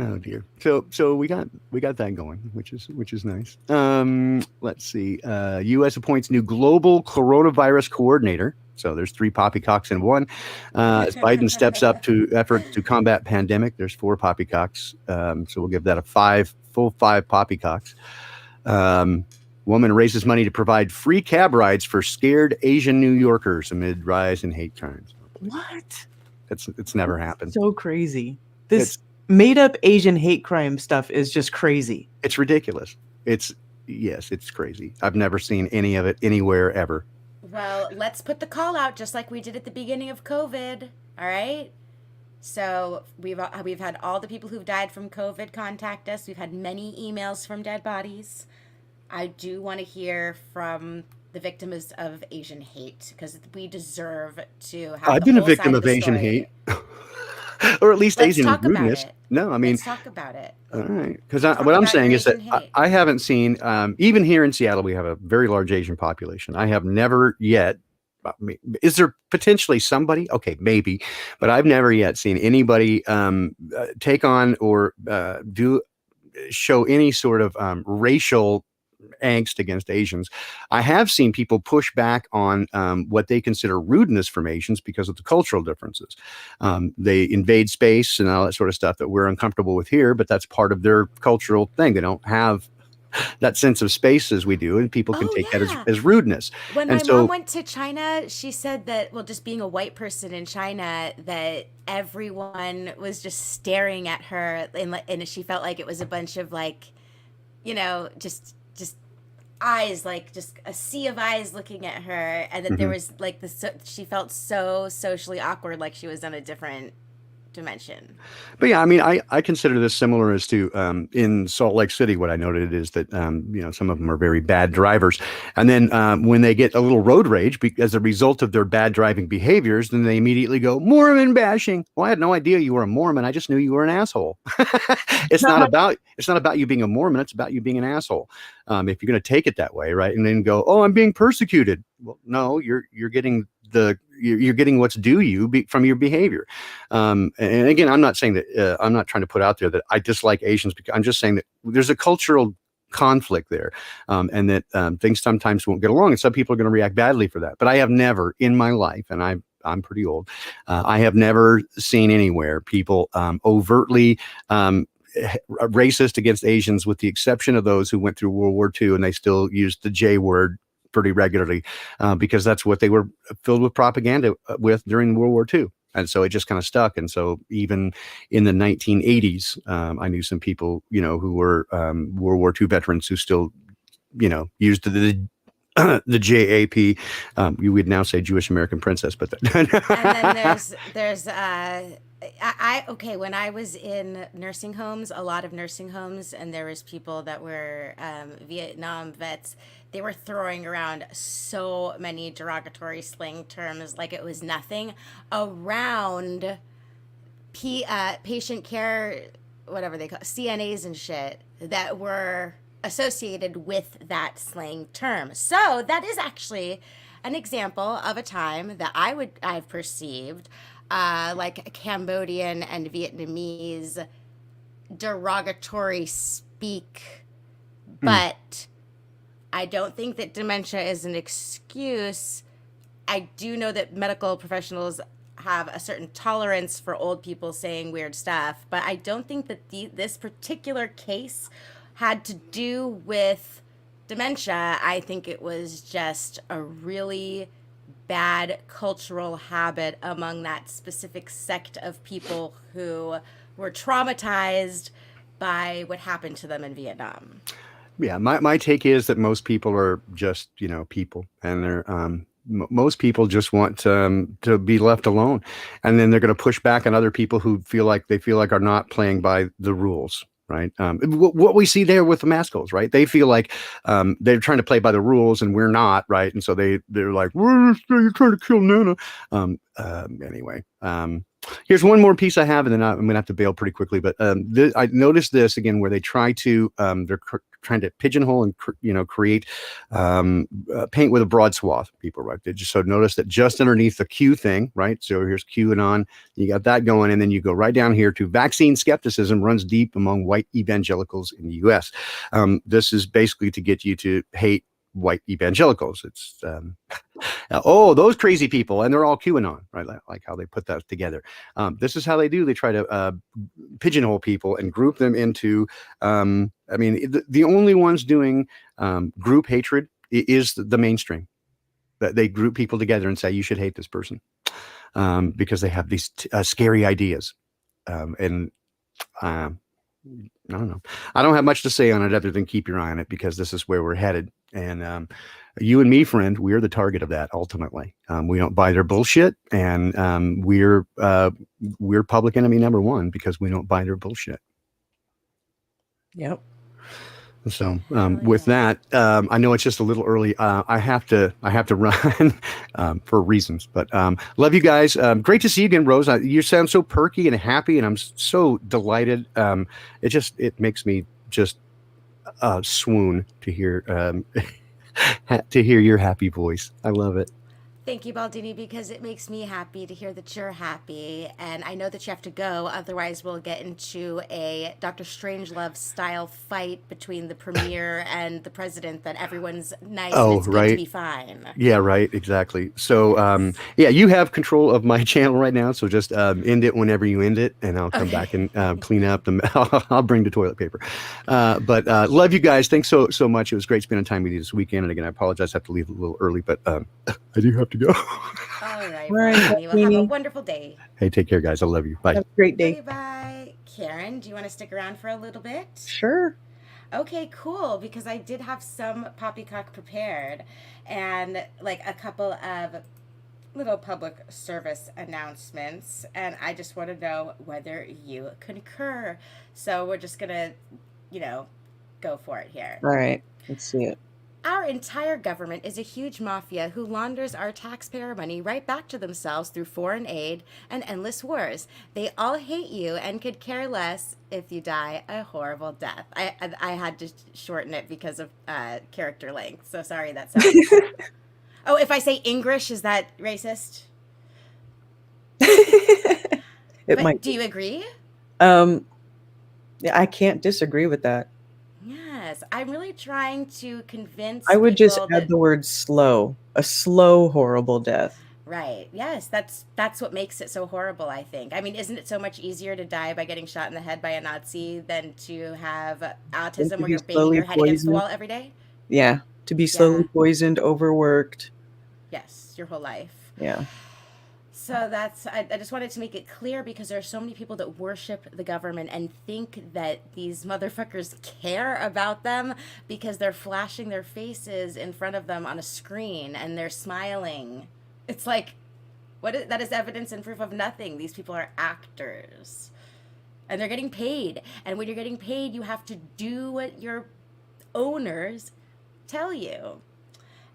[SPEAKER 7] Oh dear. So we got that going, which is nice. Let's see. U.S. appoints new global coronavirus coordinator. So there's 3 poppycocks in one. As Biden steps up to effort to combat pandemic, there's 4 poppycocks. So we'll give that a full 5 poppycocks. Woman raises money to provide free cab rides for scared Asian New Yorkers amid rise in hate crimes.
[SPEAKER 6] What?
[SPEAKER 7] It's never happened.
[SPEAKER 6] So crazy. This made up Asian hate crime stuff is just crazy.
[SPEAKER 7] It's ridiculous. It's crazy. I've never seen any of it anywhere ever.
[SPEAKER 5] Well, let's put the call out just like we did at the beginning of COVID. All right. So we've had all the people who've died from COVID contact us. We've had many emails from dead bodies. I do want to hear from the victims of Asian hate, because we deserve to have.
[SPEAKER 7] I've been a victim of Asian hate, or at least Asian rudeness. No, I mean,
[SPEAKER 5] let's talk about it.
[SPEAKER 7] All right, because what I'm saying is that I haven't seen, even here in Seattle, we have a very large Asian population. I have never yet. Is there potentially somebody? Okay, maybe, but I've never yet seen anybody take on or show any sort of racial angst against Asians. I have seen people push back on what they consider rudeness from Asians because of the cultural differences. They invade space and all that sort of stuff that we're uncomfortable with here, but that's part of their cultural thing. They don't have that sense of space as we do, and people can take that as rudeness.
[SPEAKER 5] When my mom went to China, she said that, well, just being a white person in China, that everyone was just staring at her, and she felt like it was a bunch of, like, just eyes, like just a sea of eyes looking at her, and that there was like she felt so socially awkward, like she was on a different dimension.
[SPEAKER 7] But yeah, I mean, I consider this similar as to in Salt Lake City. What I noted is that some of them are very bad drivers, and then when they get a little road rage as a result of their bad driving behaviors, then they immediately go Mormon bashing. Well, I had no idea you were a Mormon. I just knew you were an asshole. It's not about you being a Mormon. It's about you being an asshole. If you're going to take it that way, right, and then go, oh, I'm being persecuted. Well, no, you're getting you're getting what's due you from your behavior. And again, I'm not saying that I'm not trying to put out there that I dislike Asians, because I'm just saying that there's a cultural conflict there, and that things sometimes won't get along, and some people are going to react badly for that. But I have never in my life, and I'm pretty old, I have never seen anywhere people overtly racist against Asians, with the exception of those who went through World War II and they still used the J word pretty regularly, because that's what they were filled with propaganda with during World War II. And so it just kind of stuck. And so even in the 1980s, I knew some people, who were World War II veterans who still, used the JAP. You would now say Jewish American Princess, but
[SPEAKER 5] and then there's okay, when I was in nursing homes, a lot of nursing homes, and there was people that were Vietnam vets, they were throwing around so many derogatory slang terms like it was nothing around patient care, whatever they call it, CNAs and shit, that were associated with that slang term. So that is actually an example of a time that I've perceived like Cambodian and Vietnamese derogatory speak, but I don't think that dementia is an excuse. I do know that medical professionals have a certain tolerance for old people saying weird stuff, but I don't think that this particular case had to do with dementia. I think it was just a really bad cultural habit among that specific sect of people who were traumatized by what happened to them in Vietnam.
[SPEAKER 7] Yeah, my take is that most people are just, people, and they're most people just want to be left alone, and then they're going to push back on other people who feel like are not playing by the rules. Right. What we see there with the Mascos, right? They feel like they're trying to play by the rules and we're not, right? And so they're like, you're trying to kill Nana. Anyway, here's one more piece I have, and then I'm going to have to bail pretty quickly. But I noticed this again, where they try to they're trying to pigeonhole and create paint with a broad swath of people, right? They just so notice that just underneath the Q thing, right? So here's QAnon, you got that going, and then you go right down here to vaccine skepticism runs deep among white evangelicals in the U.S. This is basically to get you to hate white evangelicals. It's those crazy people, and they're all QAnon, right? Like how they put that together. This is how they do. They try to pigeonhole people and group them into. The only ones doing group hatred is the mainstream. That they group people together and say you should hate this person because they have these scary ideas, and I don't know. I don't have much to say on it other than keep your eye on it, because this is where we're headed. And you and me, friend, we're the target of that ultimately. We don't buy their bullshit, and we're public enemy number one because we don't buy their bullshit.
[SPEAKER 6] Yep.
[SPEAKER 7] So with that, I know it's just a little early. I have to run for reasons, but love you guys. Great to see you again, Rose. You sound so perky and happy, and I'm so delighted. It makes me just swoon to hear your happy voice. I love it.
[SPEAKER 5] Thank you, Baldini, because it makes me happy to hear that you're happy. And I know that you have to go. Otherwise, we'll get into a Dr. Strangelove style fight between the premier and the president that everyone's nice and it's
[SPEAKER 7] right.
[SPEAKER 5] going to be fine.
[SPEAKER 7] Yeah, right. Exactly. So, you have control of my channel right now. So just end it whenever you end it, and I'll come back and clean up. I'll bring the toilet paper. But love you guys. Thanks so much. It was great spending time with you this weekend. And again, I apologize. I have to leave a little early, but I do have to go.
[SPEAKER 5] All right. Well, have a wonderful day.
[SPEAKER 7] Hey, take care, guys. I love you. Bye.
[SPEAKER 6] Have a great day.
[SPEAKER 5] Bye. Karen, do you want to stick around for a little bit?
[SPEAKER 6] Sure.
[SPEAKER 5] Okay, cool. Because I did have some poppycock prepared, and like a couple of little public service announcements, and I just want to know whether you concur. So we're just gonna, you know, go for it here.
[SPEAKER 6] All right, let's see it.
[SPEAKER 5] Our entire government is a huge mafia who launders our taxpayer money right back to themselves through foreign aid and endless wars. They all hate you and could care less if you die a horrible death. I had to shorten it because of character length. So sorry that sounds. Oh, if I say English, is that racist?
[SPEAKER 6] It
[SPEAKER 5] But
[SPEAKER 6] might.
[SPEAKER 5] do you agree?
[SPEAKER 6] Yeah, I can't disagree with that.
[SPEAKER 5] Yes, I'm really trying to convince
[SPEAKER 6] I would just
[SPEAKER 5] people
[SPEAKER 6] add
[SPEAKER 5] that
[SPEAKER 6] the word slow. A slow, horrible death.
[SPEAKER 5] right. Yes, that's what makes it so horrible, I think. I mean, isn't it so much easier to die by getting shot in the head by a Nazi than to have
[SPEAKER 6] And
[SPEAKER 5] autism
[SPEAKER 6] to
[SPEAKER 5] where
[SPEAKER 6] be
[SPEAKER 5] you're banging
[SPEAKER 6] slowly
[SPEAKER 5] your head against the
[SPEAKER 6] poisoned.
[SPEAKER 5] wall every day?
[SPEAKER 6] Yeah, to be
[SPEAKER 5] Yeah.
[SPEAKER 6] slowly poisoned, overworked.
[SPEAKER 5] Yes, your whole life.
[SPEAKER 6] Yeah.
[SPEAKER 5] So that's, I just wanted to make it clear because there are so many people that worship the government and think that these motherfuckers care about them because they're flashing their faces in front of them on a screen and they're smiling. It's like, that is evidence and proof of nothing. These people are actors and they're getting paid. And when you're getting paid, you have to do what your owners tell you.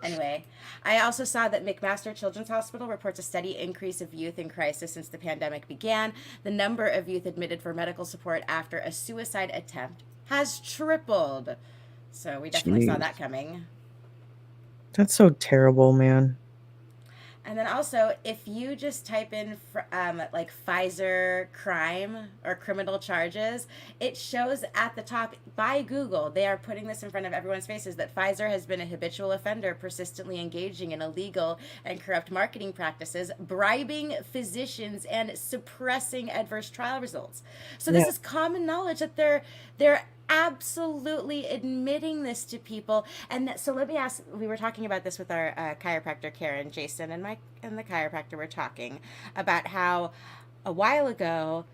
[SPEAKER 5] Anyway, I also saw that McMaster Children's Hospital reports a steady increase of youth in crisis since the pandemic began. The number of youth admitted for medical support after a suicide attempt has tripled. So we definitely saw
[SPEAKER 6] Jeez.
[SPEAKER 5] that coming.
[SPEAKER 6] That's so terrible, man.
[SPEAKER 5] And then also, if you just type in like Pfizer crime or criminal charges, it shows at the top by Google, they are putting this in front of everyone's faces, that Pfizer has been a habitual offender, persistently engaging in illegal and corrupt marketing practices, bribing physicians, and suppressing adverse trial results. So this
[SPEAKER 6] Yeah.
[SPEAKER 5] is common knowledge that they're absolutely admitting this to people. And so let me ask, we were talking about this with our chiropractor Karen, Jason and the chiropractor were talking about how a while ago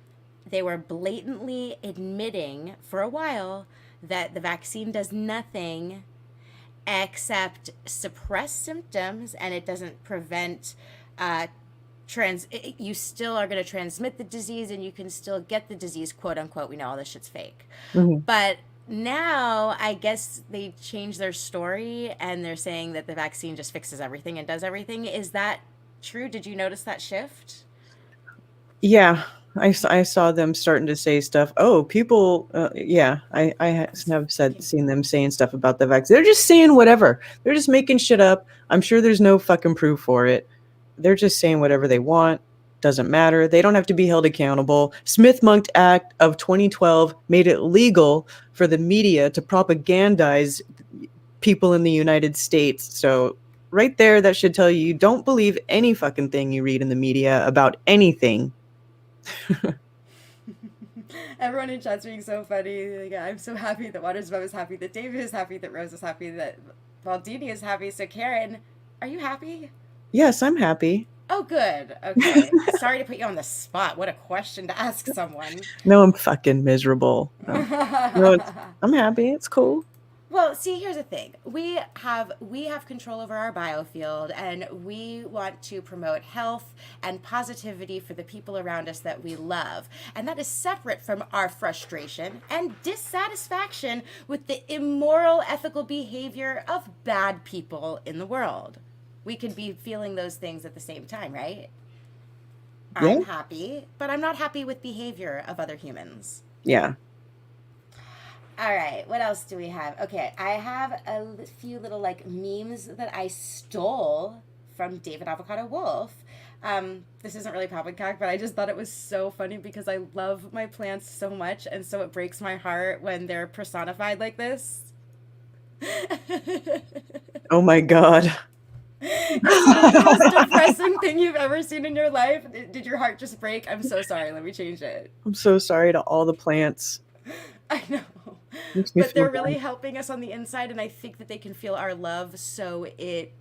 [SPEAKER 5] they were blatantly admitting for a while that the vaccine does nothing except suppress symptoms, and it doesn't prevent you still are going to transmit the disease and you can still get the disease, quote unquote. We know all this shit's fake.
[SPEAKER 6] Mhm.
[SPEAKER 5] But now I guess they changed their story and they're saying that the vaccine just fixes everything and does everything. Is that true? Did you notice that shift?
[SPEAKER 6] Yeah, I saw them starting to say stuff. Oh, people, yeah, have seen them saying stuff about the vaccine. They're just saying whatever. They're just making shit up. I'm sure there's no fucking proof for it. They're just saying whatever they want. Doesn't matter. They don't have to be held accountable. Smith-Mundt Act of 2012 made it legal for the media to propagandize people in the United States. So right there, that should tell you don't believe any fucking thing you read in the media about anything.
[SPEAKER 5] Everyone in chat's being so funny. Like, I'm so happy that Waters Above is happy, that David is happy, that Rose is happy, that Baldini is happy. So Karen, are you happy?
[SPEAKER 6] Yes, I'm happy.
[SPEAKER 5] Oh, good. Okay. Sorry to put you on the spot. What a question to ask someone.
[SPEAKER 6] No, I'm fucking miserable. No, I'm happy. It's cool.
[SPEAKER 5] Well, see, here's the thing. We have control over our biofield, and we want to promote health and positivity for the people around us that we love. And that is separate from our frustration and dissatisfaction with the immoral ethical behavior of bad people in the world. We could be feeling those things at the same time, right?
[SPEAKER 6] Yeah.
[SPEAKER 5] I'm happy, but I'm not happy with behavior of other humans.
[SPEAKER 6] Yeah.
[SPEAKER 5] All right, what else do we have? Okay, I have a few little like memes that I stole from David Avocado Wolf. This isn't really poppycock, but I just thought it was so funny because I love my plants so much, and so it breaks my heart when they're personified like this.
[SPEAKER 6] Oh my God.
[SPEAKER 5] Is it the most depressing thing you've ever seen in your life? Did your heart just break? I'm so sorry. Let me change it.
[SPEAKER 6] I'm so sorry to all the plants.
[SPEAKER 5] I know.
[SPEAKER 6] Makes me
[SPEAKER 5] But they're
[SPEAKER 6] feel
[SPEAKER 5] really
[SPEAKER 6] bad.
[SPEAKER 5] helping us on the inside, and I think that they can feel our love, so it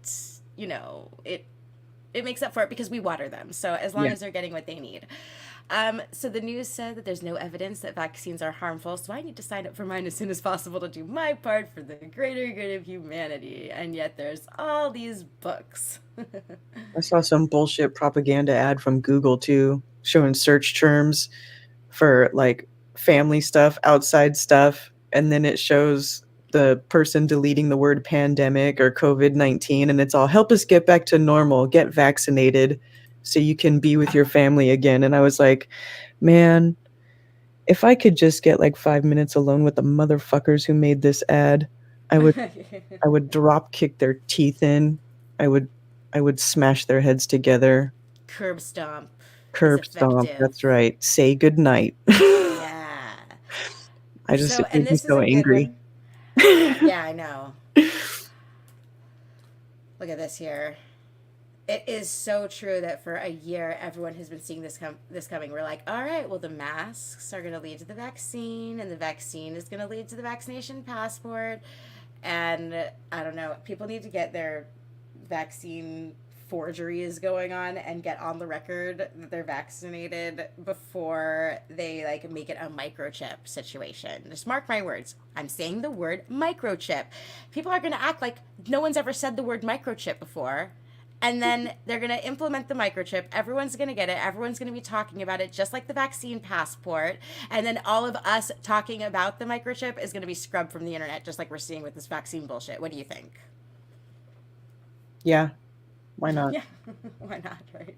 [SPEAKER 5] it makes up for it because we water them. So as long as they're getting what they need. So the news said that there's no evidence that vaccines are harmful, so I need to sign up for mine as soon as possible to do my part for the greater good of humanity. And yet there's all these books.
[SPEAKER 6] I saw some bullshit propaganda ad from Google too, showing search terms for like family stuff, outside stuff, and then it shows the person deleting the word pandemic or COVID-19, and it's all help us get back to normal, get vaccinated so you can be with your family again. And I was like, man, if I could just get like 5 minutes alone with the motherfuckers who made this ad, I would drop kick their teeth in. I would smash their heads together.
[SPEAKER 5] Curb stomp.
[SPEAKER 6] Curb stomp. That's right. Say goodnight.
[SPEAKER 5] Yeah.
[SPEAKER 6] It
[SPEAKER 5] and
[SPEAKER 6] made me
[SPEAKER 5] this
[SPEAKER 6] so
[SPEAKER 5] is a
[SPEAKER 6] angry.
[SPEAKER 5] good one. Yeah, I know. Look at this here. It is so true that for a year, everyone has been seeing this coming. We're like, all right, well, the masks are going to lead to the vaccine, and the vaccine is going to lead to the vaccination passport. And I don't know, people need to get their vaccine forgeries going on and get on the record that they're vaccinated before they like make it a microchip situation. Just mark my words. I'm saying the word microchip. People are going to act like no one's ever said the word microchip before. And then they're going to implement the microchip. Everyone's going to get it. Everyone's going to be talking about it, just like the vaccine passport. And then all of us talking about the microchip is going to be scrubbed from the internet, just like we're seeing with this vaccine bullshit. What do you think?
[SPEAKER 6] Yeah. Why not?
[SPEAKER 5] Yeah. Why not, right?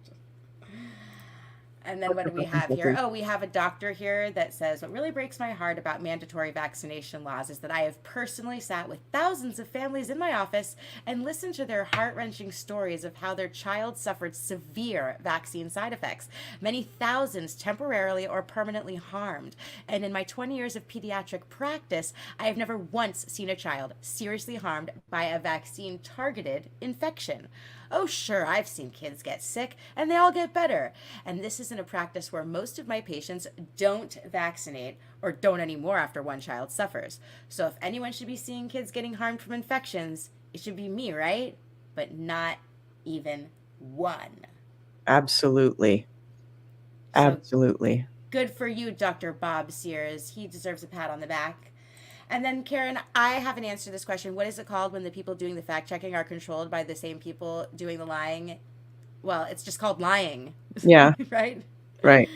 [SPEAKER 5] And then what do we have here? Oh, we have a doctor here that says, what really breaks my heart about mandatory vaccination laws is that I have personally sat with thousands of families in my office and listened to their heart-wrenching stories of how their child suffered severe vaccine side effects, many thousands temporarily or permanently harmed. And in my 20 years of pediatric practice, I have never once seen a child seriously harmed by a vaccine-targeted infection. Oh, sure, I've seen kids get sick, and they all get better. And this isn't a practice where most of my patients don't vaccinate or don't anymore after one child suffers. So if anyone should be seeing kids getting harmed from infections, it should be me, right? But not even one.
[SPEAKER 6] Absolutely. Absolutely.
[SPEAKER 5] So good for you, Dr. Bob Sears. He deserves a pat on the back. And then, Karen, I haven't answered this question. What is it called when the people doing the fact-checking are controlled by the same people doing the lying? Well, it's just called lying.
[SPEAKER 6] Yeah.
[SPEAKER 5] Right?
[SPEAKER 6] Right.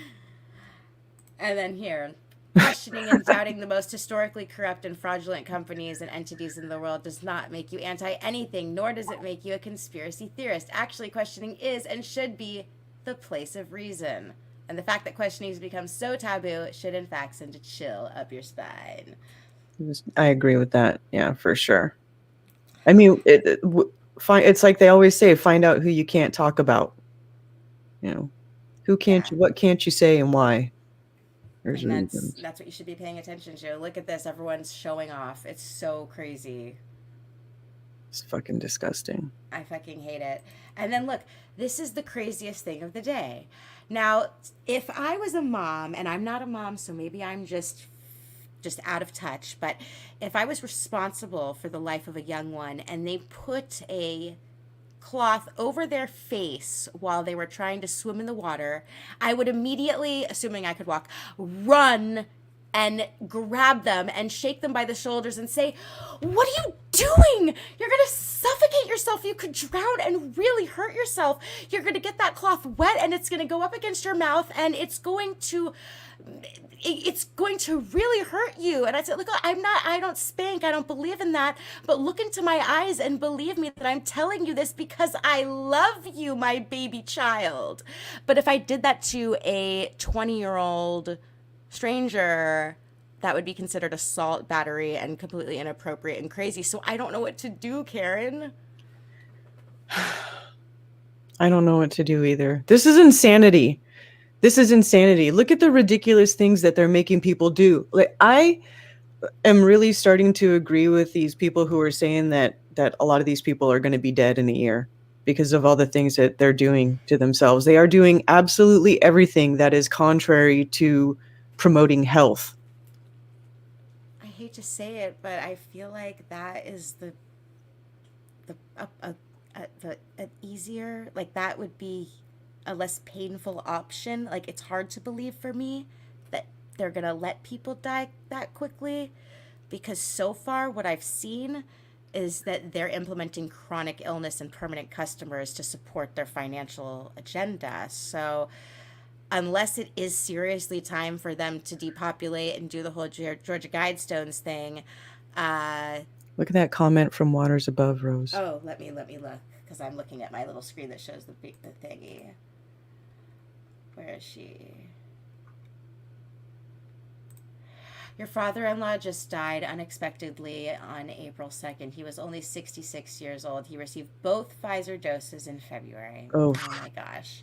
[SPEAKER 5] And then here, questioning and doubting the most historically corrupt and fraudulent companies and entities in the world does not make you anti-anything, nor does it make you a conspiracy theorist. Actually, questioning is and should be the place of reason. And the fact that questioning has become so taboo should, in fact, send a chill up your spine.
[SPEAKER 6] I agree with that. Yeah, for sure. I mean, it's like they always say, find out who you can't talk about. You know, what can't you say and why?
[SPEAKER 5] And that's what you should be paying attention to. Look at this. Everyone's showing off. It's so crazy.
[SPEAKER 6] It's fucking disgusting.
[SPEAKER 5] I fucking hate it. And then look, this is the craziest thing of the day. Now, if I was a mom, and I'm not a mom, so maybe I'm just out of touch, but if I was responsible for the life of a young one and they put a cloth over their face while they were trying to swim in the water, I would immediately, assuming I could walk, run and grab them and shake them by the shoulders and say, what are you doing? You're going to suffocate yourself. You could drown and really hurt yourself. You're going to get that cloth wet and it's going to go up against your mouth and it's going to really hurt you. And I said, look, I don't spank. I don't believe in that. But look into my eyes and believe me that I'm telling you this because I love you, my baby child. But if I did that to a 20-year-old stranger, that would be considered assault, battery, and completely inappropriate and crazy. So I don't know what to do, Karen.
[SPEAKER 6] I don't know what to do either. This is insanity. Look at the ridiculous things that they're making people do. Like, I am really starting to agree with these people who are saying that a lot of these people are going to be dead in a year because of all the things that they're doing to themselves. They are doing absolutely everything that is contrary to promoting health.
[SPEAKER 5] I hate to say it, but I feel like that is a easier, like that would be a less painful option. Like it's hard to believe for me that they're gonna let people die that quickly, because so far what I've seen is that they're implementing chronic illness and permanent customers to support their financial agenda. So unless it is seriously time for them to depopulate and do the whole Georgia Guidestones thing.
[SPEAKER 6] Look at that comment from Waters Above, Rose.
[SPEAKER 5] Oh, let me look, because I'm looking at my little screen that shows the thingy. Where is she? Your father-in-law just died unexpectedly on April 2nd. He was only 66 years old. He received both Pfizer doses in February.
[SPEAKER 6] Oh.
[SPEAKER 5] Oh my gosh.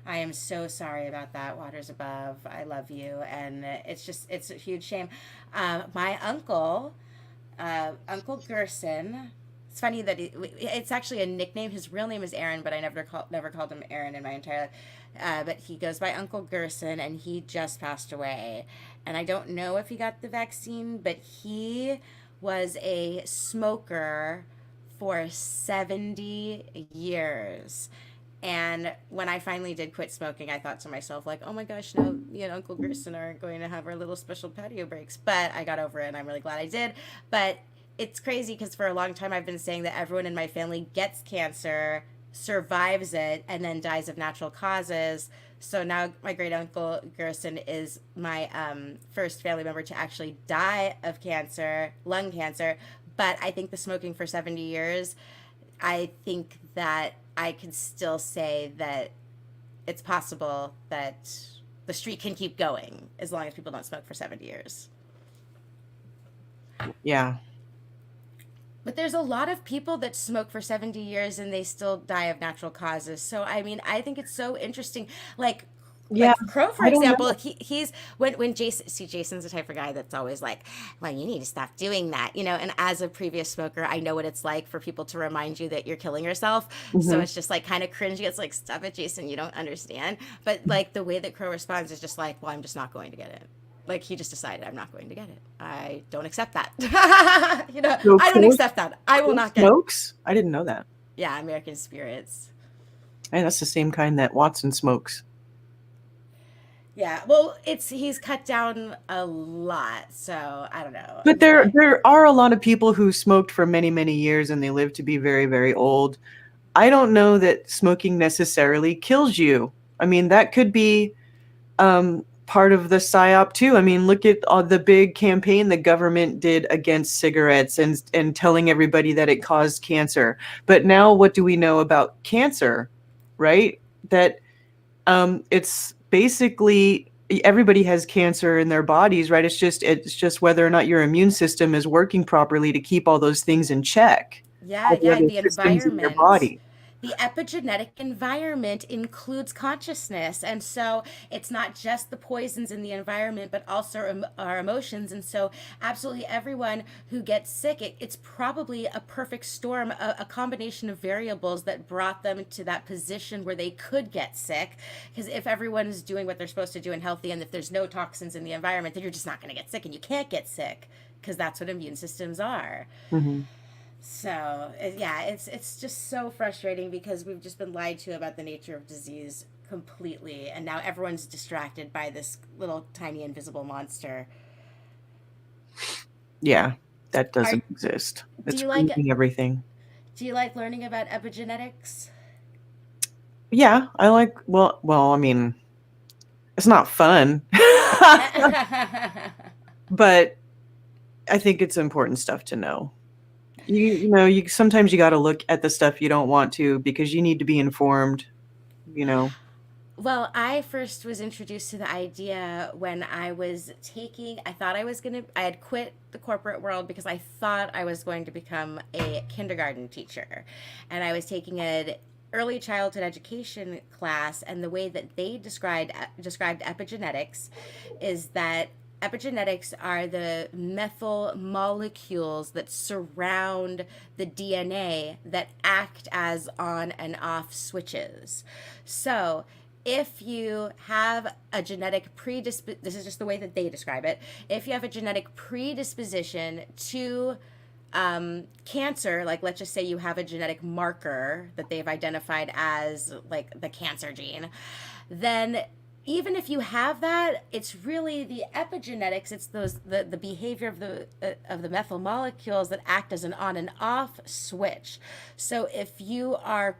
[SPEAKER 5] I am so sorry about that, Waters Above. I love you. And it's a huge shame. My uncle, Uncle Gerson, it's funny that it's actually a nickname. His real name is Aaron, but I never called him Aaron in my entire life. But he goes by Uncle Gerson, and he just passed away. And I don't know if he got the vaccine, but he was a smoker for 70 years. And when I finally did quit smoking, I thought to myself, like, oh my gosh, no, Uncle Gerson aren't going to have our little special patio breaks. But I got over it, and I'm really glad I did. But it's crazy because for a long time I've been saying that everyone in my family gets cancer, survives it, and then dies of natural causes. So now my great uncle Gerson is my first family member to actually die of cancer, lung cancer. But I think the smoking for 70 years, I think that I can still say that it's possible that the streak can keep going as long as people don't smoke for 70 years.
[SPEAKER 6] Yeah.
[SPEAKER 5] But there's a lot of people that smoke for 70 years and they still die of natural causes. So, I mean, I think it's so interesting. Like Crow, for example, he's when Jason's the type of guy that's always like, well, you need to stop doing that, and as a previous smoker, I know what it's like for people to remind you that you're killing yourself. Mm-hmm. So it's just like kind of cringy. It's like, stop it, Jason, you don't understand. But like the way that Crow responds is just like, well, I'm just not going to get it. Like he just decided, I'm not going to get it. I don't accept that.
[SPEAKER 6] So
[SPEAKER 5] I don't accept that. I will not get
[SPEAKER 6] smokes? I didn't know that.
[SPEAKER 5] Yeah, American Spirits.
[SPEAKER 6] Hey, that's the same kind that Watson smokes.
[SPEAKER 5] Yeah, well, he's cut down a lot, so I don't know.
[SPEAKER 6] But there are a lot of people who smoked for many, many years and they live to be very, very old. I don't know that smoking necessarily kills you. I mean, that could be part of the psyop too. I mean, look at the big campaign the government did against cigarettes and telling everybody that it caused cancer. But now what do we know about cancer, right? That it's basically everybody has cancer in their bodies, right? It's just whether or not your immune system is working properly to keep all those things in check.
[SPEAKER 5] Yeah, the environment.
[SPEAKER 6] In your body.
[SPEAKER 5] The epigenetic environment includes consciousness. And so it's not just the poisons in the environment, but also our emotions. And so absolutely everyone who gets sick, it's probably a perfect storm, a combination of variables that brought them to that position where they could get sick. Because if everyone is doing what they're supposed to do and healthy, and if there's no toxins in the environment, then you're just not going to get sick, and you can't get sick because that's what immune systems are. Mm-hmm. So, yeah, it's just so frustrating because we've just been lied to about the nature of disease completely. And now everyone's distracted by this little tiny invisible monster.
[SPEAKER 6] Yeah, that doesn't exist. It's eating everything.
[SPEAKER 5] Do you like learning about epigenetics?
[SPEAKER 6] Yeah, I like, well, I mean, it's not fun. But I think it's important stuff to know. You sometimes you got to look at the stuff you don't want to because you need to be informed,
[SPEAKER 5] Well, I first was introduced to the idea when I had quit the corporate world because I thought I was going to become a kindergarten teacher. And I was taking an early childhood education class, and the way that they described epigenetics is that epigenetics are the methyl molecules that surround the DNA that act as on and off switches. So if you have a genetic this is just the way that they describe it. If you have a genetic predisposition to cancer, like let's just say you have a genetic marker that they've identified as like the cancer gene, then even if you have that, it's really the epigenetics, it's the behavior of the methyl molecules that act as an on and off switch. So if you have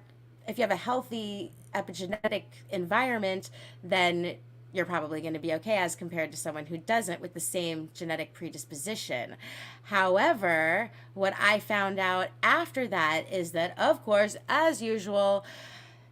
[SPEAKER 5] a healthy epigenetic environment, then you're probably going to be okay as compared to someone who doesn't with the same genetic predisposition. However, what I found out after that is that, of course, as usual,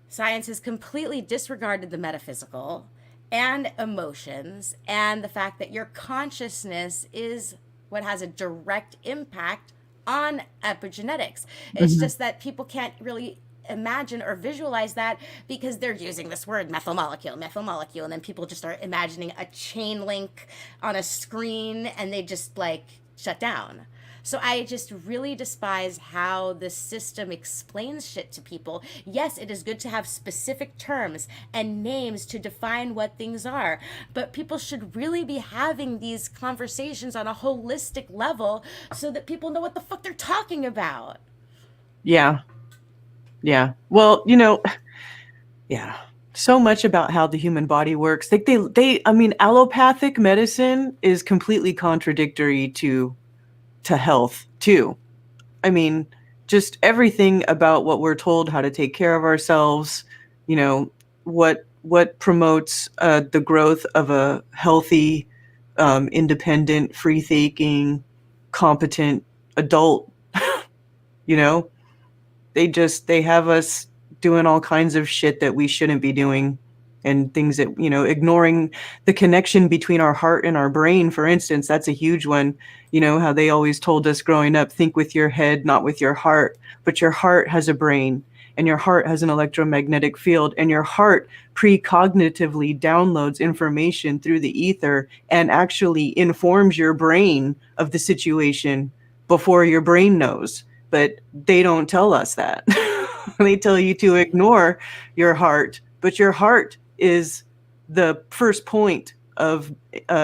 [SPEAKER 5] science has completely disregarded the metaphysical and emotions and the fact that your consciousness is what has a direct impact on epigenetics. It's just that people can't really imagine or visualize that because they're using this word methyl molecule, and then people just start imagining a chain link on a screen and they just like shut down. So I just really despise how the system explains shit to people. Yes, it is good to have specific terms and names to define what things are, but people should really be having these conversations on a holistic level so that people know what the fuck they're talking about.
[SPEAKER 6] Yeah. Yeah. Well, you know, yeah. So much about how the human body works. Like I mean, allopathic medicine is completely contradictory to health too. I mean, just everything about what we're told, how to take care of ourselves, you know, what promotes the growth of a healthy, independent, free-thinking, competent adult. You know, they have us doing all kinds of shit that we shouldn't be doing, and things that, you know, ignoring the connection between our heart and our brain, for instance. That's a huge one. You know, how they always told us growing up, think with your head, not with your heart. But your heart has a brain, and your heart has an electromagnetic field, and your heart precognitively downloads information through the ether and actually informs your brain of the situation before your brain knows. But they don't tell us that. They tell you to ignore your heart, but your heart is the first point of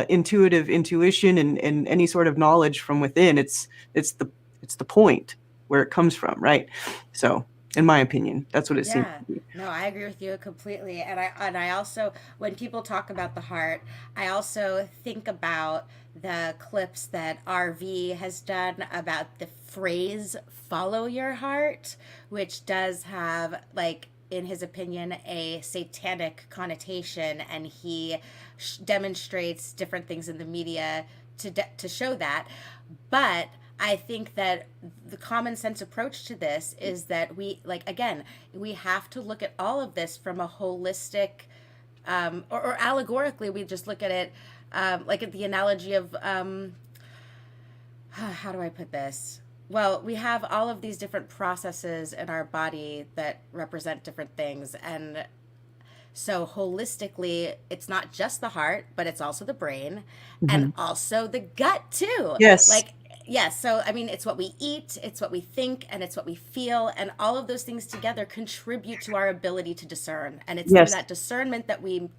[SPEAKER 6] intuitive intuition and any sort of knowledge from within. It's the point where it comes from, right? So, in my opinion, that's what it seems
[SPEAKER 5] Yeah,
[SPEAKER 6] to be.
[SPEAKER 5] no, I agree with you completely. And I also, when people talk about the heart, I also think about the clips that RV has done about the phrase "follow your heart," which does have, like, in his opinion, a satanic connotation, and he demonstrates different things in the media to show that. But I think that the common sense approach to this is that we, like, again, we have to look at all of this from a holistic, or allegorically, we just look at it, like at the analogy of, how do I put this? Well, we have all of these different processes in our body that represent different things. And so holistically, it's not just the heart, but it's also the brain and also the gut too.
[SPEAKER 6] Yes.
[SPEAKER 5] Like, yes. So, I mean, it's what we eat, it's what we think, and it's what we feel. And all of those things together contribute to our ability to discern. And it's through
[SPEAKER 6] Yes.
[SPEAKER 5] that discernment that we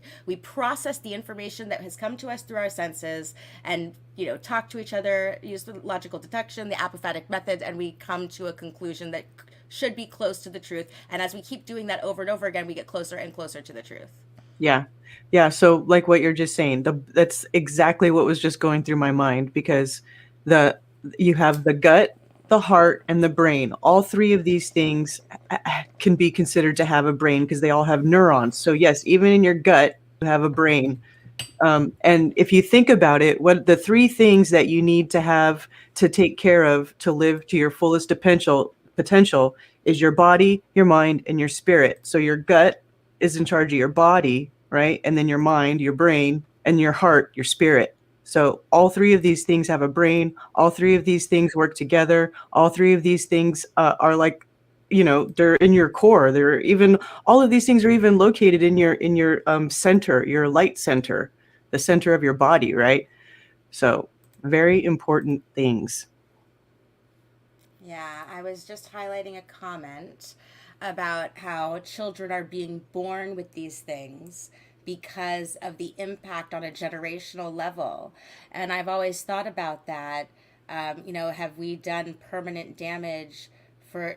[SPEAKER 5] process the information that has come to us through our senses and, you know, talk to each other, use the logical deduction, the apophatic method, and we come to a conclusion that should be close to the truth. And as we keep doing that over and over again, we get closer and closer to the truth.
[SPEAKER 6] Yeah. Yeah. So, like what you're just saying, that's exactly what was just going through my mind, because the you have the gut, the heart, and the brain. All three of these things can be considered to have a brain because they all have neurons. So yes, even in your gut, you have a brain. And if you think about it, what the three things that you need to have to take care of to live to your fullest potential is your body, your mind, and your spirit. So your gut is in charge of your body, right? And then your mind, your brain, and your heart, your spirit. So all three of these things have a brain. All three of these things work together. All three of these things are like, you know, they're in your core. They're even, all of these things are even located in your center, your light center, the center of your body, right? So very important things.
[SPEAKER 5] Yeah, I was just highlighting a comment about how children are being born with these things because of the impact on a generational level. And I've always thought about that. Have we done permanent damage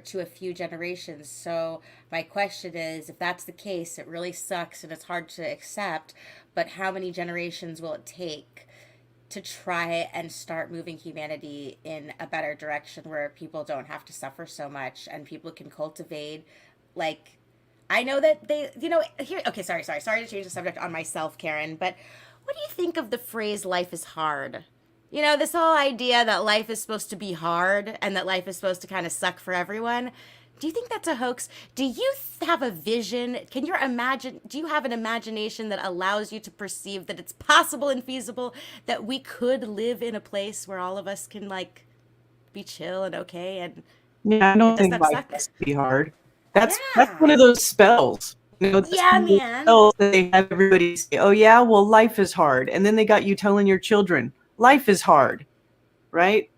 [SPEAKER 5] to a few generations? So my question is, if that's the case, it really sucks and it's hard to accept, but how many generations will it take to try and start moving humanity in a better direction where people don't have to suffer so much and people can cultivate, like, I know that here, okay, sorry to change the subject on myself, Karen, but what do you think of the phrase life is hard? This whole idea that life is supposed to be hard and that life is supposed to kind of suck for everyone. Do you think that's a hoax? Do you have a vision? Do you have an imagination that allows you to perceive that it's possible and feasible that we could live in a place where all of us can, like, be chill and okay and
[SPEAKER 6] Yeah, I
[SPEAKER 5] it
[SPEAKER 6] don't
[SPEAKER 5] does
[SPEAKER 6] think
[SPEAKER 5] not
[SPEAKER 6] life
[SPEAKER 5] suck?
[SPEAKER 6] has to be hard. That's one
[SPEAKER 5] Yeah.
[SPEAKER 6] of those spells. That's
[SPEAKER 5] Yeah,
[SPEAKER 6] one of those
[SPEAKER 5] man.
[SPEAKER 6] spells that they have everybody say, "Oh yeah, well life is hard," and then they got you telling your children life is hard, right?
[SPEAKER 5] Yeah,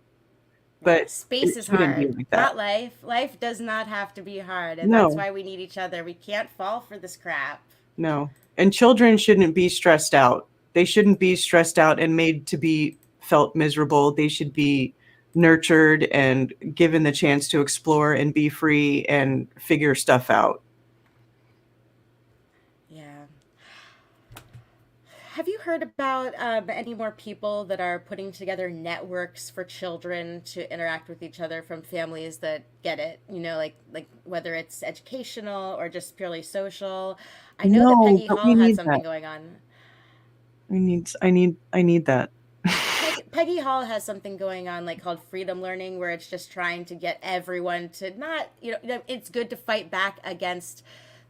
[SPEAKER 6] But
[SPEAKER 5] space
[SPEAKER 6] it
[SPEAKER 5] is
[SPEAKER 6] shouldn't be
[SPEAKER 5] hard,
[SPEAKER 6] like that.
[SPEAKER 5] not life. Life does not have to be hard, and that's
[SPEAKER 6] No,
[SPEAKER 5] why we need each other. We can't fall for this crap.
[SPEAKER 6] no. And children shouldn't be stressed out. They shouldn't be stressed out and made to be felt miserable. They should be nurtured and given the chance to explore and be free and figure stuff out.
[SPEAKER 5] Yeah. Have you heard about any more people that are putting together networks for children to interact with each other from families that get it? Like whether it's educational or just purely social. I know that
[SPEAKER 6] No,
[SPEAKER 5] Peggy
[SPEAKER 6] but we
[SPEAKER 5] Hall had
[SPEAKER 6] need
[SPEAKER 5] something
[SPEAKER 6] that.
[SPEAKER 5] going on.
[SPEAKER 6] I need that.
[SPEAKER 5] Peggy Hall has something going on, like, called Freedom Learning, where it's just trying to get everyone to not, it's good to fight back against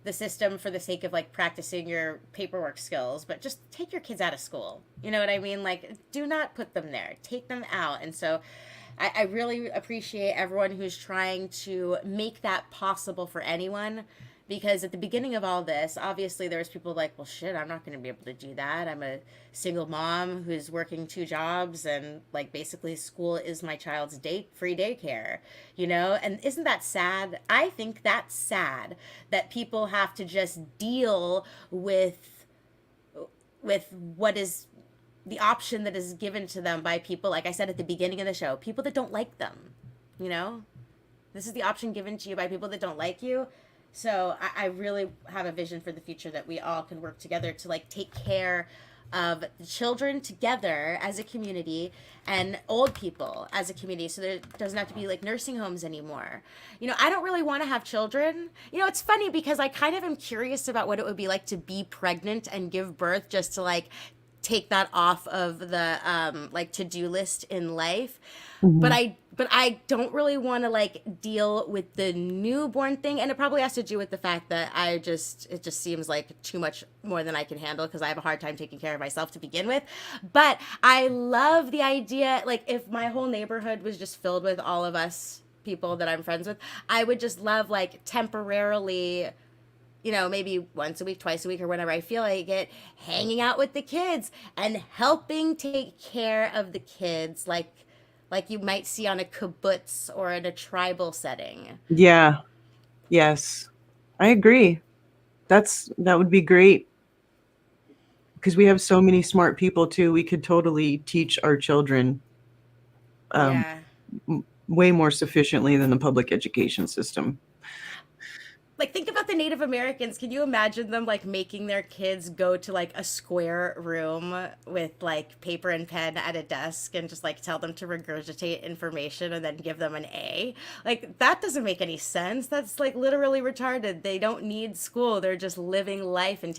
[SPEAKER 5] the system for the sake of, like, practicing your paperwork skills, but just take your kids out of school. You know what I mean? Like, do not put them there. Take them out. And so I really appreciate everyone who's trying to make that possible for anyone. Because at the beginning of all this, obviously there was people like, well, shit, I'm not going to be able to do that. I'm a single mom who's working 2 jobs, and, like, basically school is my child's free daycare, And isn't that sad? I think that's sad that people have to just deal with what is the option that is given to them by people, like I said at the beginning of the show, people that don't like them, you know? This is the option given to you by people that don't like you. So I really have a vision for the future that we all can work together to, like, take care of the children together as a community and old people as a community, so there doesn't have to be, like, nursing homes anymore. I don't really want to have children. It's funny because I kind of am curious about what it would be like to be pregnant and give birth, just to, like, take that off of the like, to-do list in life.
[SPEAKER 6] Mhm.
[SPEAKER 5] But I don't really want to, like, deal with the newborn thing, and it probably has to do with the fact that it just seems like too much more than I can handle, because I have a hard time taking care of myself to begin with. But I love the idea, like, if my whole neighborhood was just filled with all of us people that I'm friends with, I would just love, like, temporarily, maybe once a week, twice a week, or whenever I feel like it, hanging out with the kids and helping take care of the kids, like you might see on a kibbutz or in a tribal setting.
[SPEAKER 6] Yeah. Yes. I agree. That would be great, because we have so many smart people too. We could totally teach our children
[SPEAKER 5] Yeah.
[SPEAKER 6] way more sufficiently than the public education system.
[SPEAKER 5] Like, think about the Native Americans. Can you imagine them, like, making their kids go to, like, a square room with, like, paper and pen at a desk and just, like, tell them to regurgitate information and then give them an A? Like, that doesn't make any sense. That's, like, literally retarded. They don't need school. They're just living life and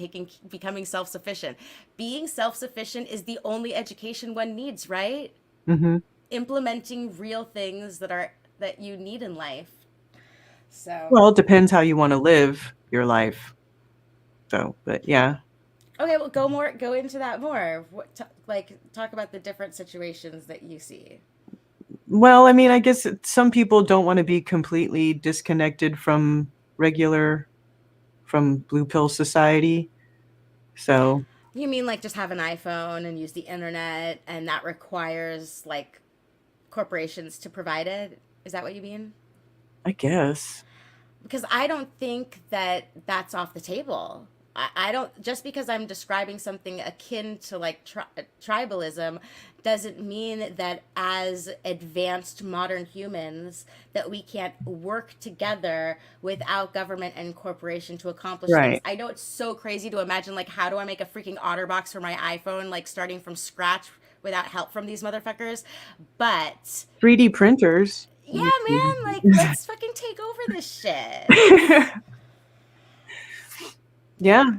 [SPEAKER 5] becoming self-sufficient. Being self-sufficient is the only education one needs, right?
[SPEAKER 6] Mm-hmm.
[SPEAKER 5] Implementing real things that you need in life. So,
[SPEAKER 6] Well, it depends how you want to live your life. So, but yeah.
[SPEAKER 5] okay, well, go into that more. Talk about the different situations that you see.
[SPEAKER 6] Well, I mean, I guess some people don't want to be completely disconnected from blue pill society. So,
[SPEAKER 5] You mean, like, just have an iPhone and use the internet, and that requires, like, corporations to provide it? Is that what you mean?
[SPEAKER 6] I guess.
[SPEAKER 5] Because I don't think that that's off the table. I don't, just because I'm describing something akin to like tribalism doesn't mean that as advanced modern humans that we can't work together without government and corporation to accomplish things.
[SPEAKER 6] Right.
[SPEAKER 5] I know it's so crazy to imagine, like, how do I make a freaking OtterBox for my iPhone, like starting from scratch without help from these motherfuckers? But
[SPEAKER 6] 3D printers.
[SPEAKER 5] yeah, man, like, let's fucking take over this shit.
[SPEAKER 6] Yeah.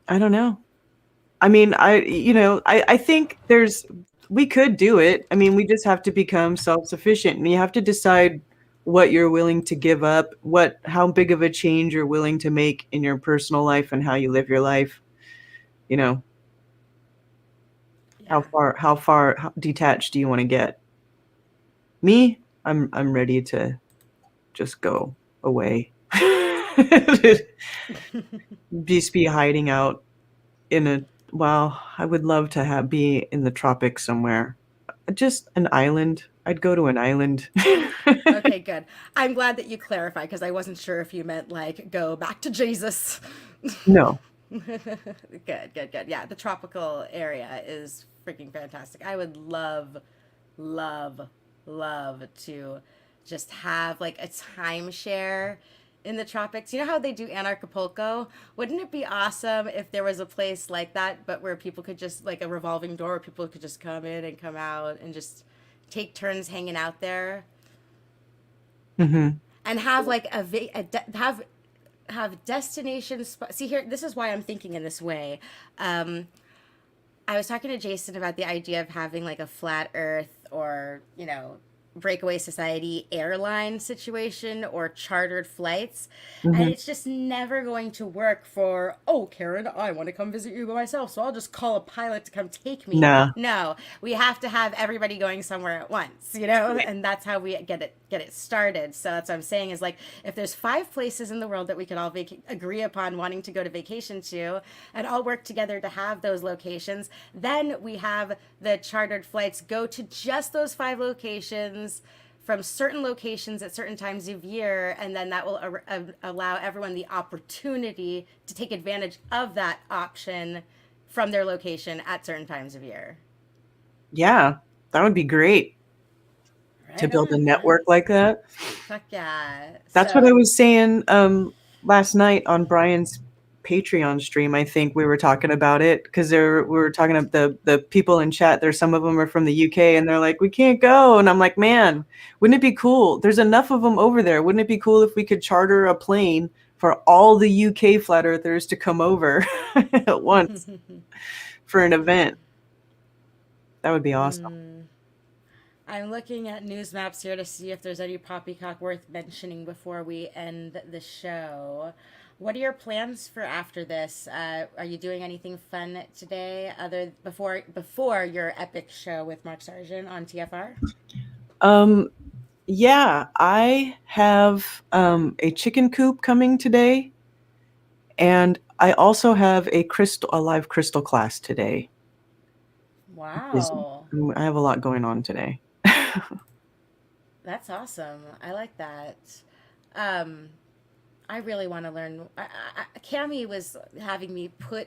[SPEAKER 6] I don't know. I mean, I think we could do it. I mean, we just have to become self-sufficient, and you have to decide what you're willing to give up, how big of a change you're willing to make in your personal life and how you live your life. You know,
[SPEAKER 5] Yeah.
[SPEAKER 6] how far detached do you want to get? Me, I'm ready to just go away. Just be hiding out I would love to be in the tropics somewhere. Just an island. I'd go to an island.
[SPEAKER 5] Okay, good. I'm glad that you clarified because I wasn't sure if you meant like go back to Jesus.
[SPEAKER 6] No.
[SPEAKER 5] Good, good, good. Yeah, the tropical area is freaking fantastic. I would love, love, love to just have like a timeshare in the tropics. You know how they do Anarchapulco? Wouldn't it be awesome if there was a place like that, but where people could just, like a revolving door, where people could just come in and come out and just take turns hanging out there?
[SPEAKER 6] Mm-hmm.
[SPEAKER 5] And have like have destination see here, this is why I'm thinking in this way. I was talking to Jason about the idea of having like a flat earth or, breakaway society airline situation or chartered flights.
[SPEAKER 6] Mm-hmm.
[SPEAKER 5] And it's just never going to work for, oh, Karen, I want to come visit you by myself, so I'll just call a pilot to come take me.
[SPEAKER 6] Nah.
[SPEAKER 5] No, we have to have everybody going somewhere at once, and that's how we get it started. So that's what I'm saying is, like, if there's 5 places in the world that we could all agree upon wanting to go to vacation to and all work together to have those locations, then we have the chartered flights go to just those 5 locations from certain locations at certain times of year, and then that will allow everyone the opportunity to take advantage of that option from their location at certain times of year.
[SPEAKER 6] Yeah, that would be great. Right to build a network like that.
[SPEAKER 5] Fuck yeah.
[SPEAKER 6] That's what I was saying last night on Brian's Patreon stream. I think we were talking about it because we were talking about the people in chat. There's some of them are from the UK and they're like, we can't go. And I'm like, man, wouldn't it be cool? There's enough of them over there. Wouldn't it be cool if we could charter a plane for all the UK flat earthers to come over at once for an event? That would be awesome.
[SPEAKER 5] I'm looking at news maps here to see if there's any Poppycock worth mentioning before we end the show. What are your plans for after this? Are you doing anything fun today before your epic show with Mark Sargent on TFR?
[SPEAKER 6] Yeah, I have a chicken coop coming today, and I also have a live crystal class today.
[SPEAKER 5] Wow.
[SPEAKER 6] I have a lot going on today.
[SPEAKER 5] That's awesome. I like that. I really want to learn. Cami was having me put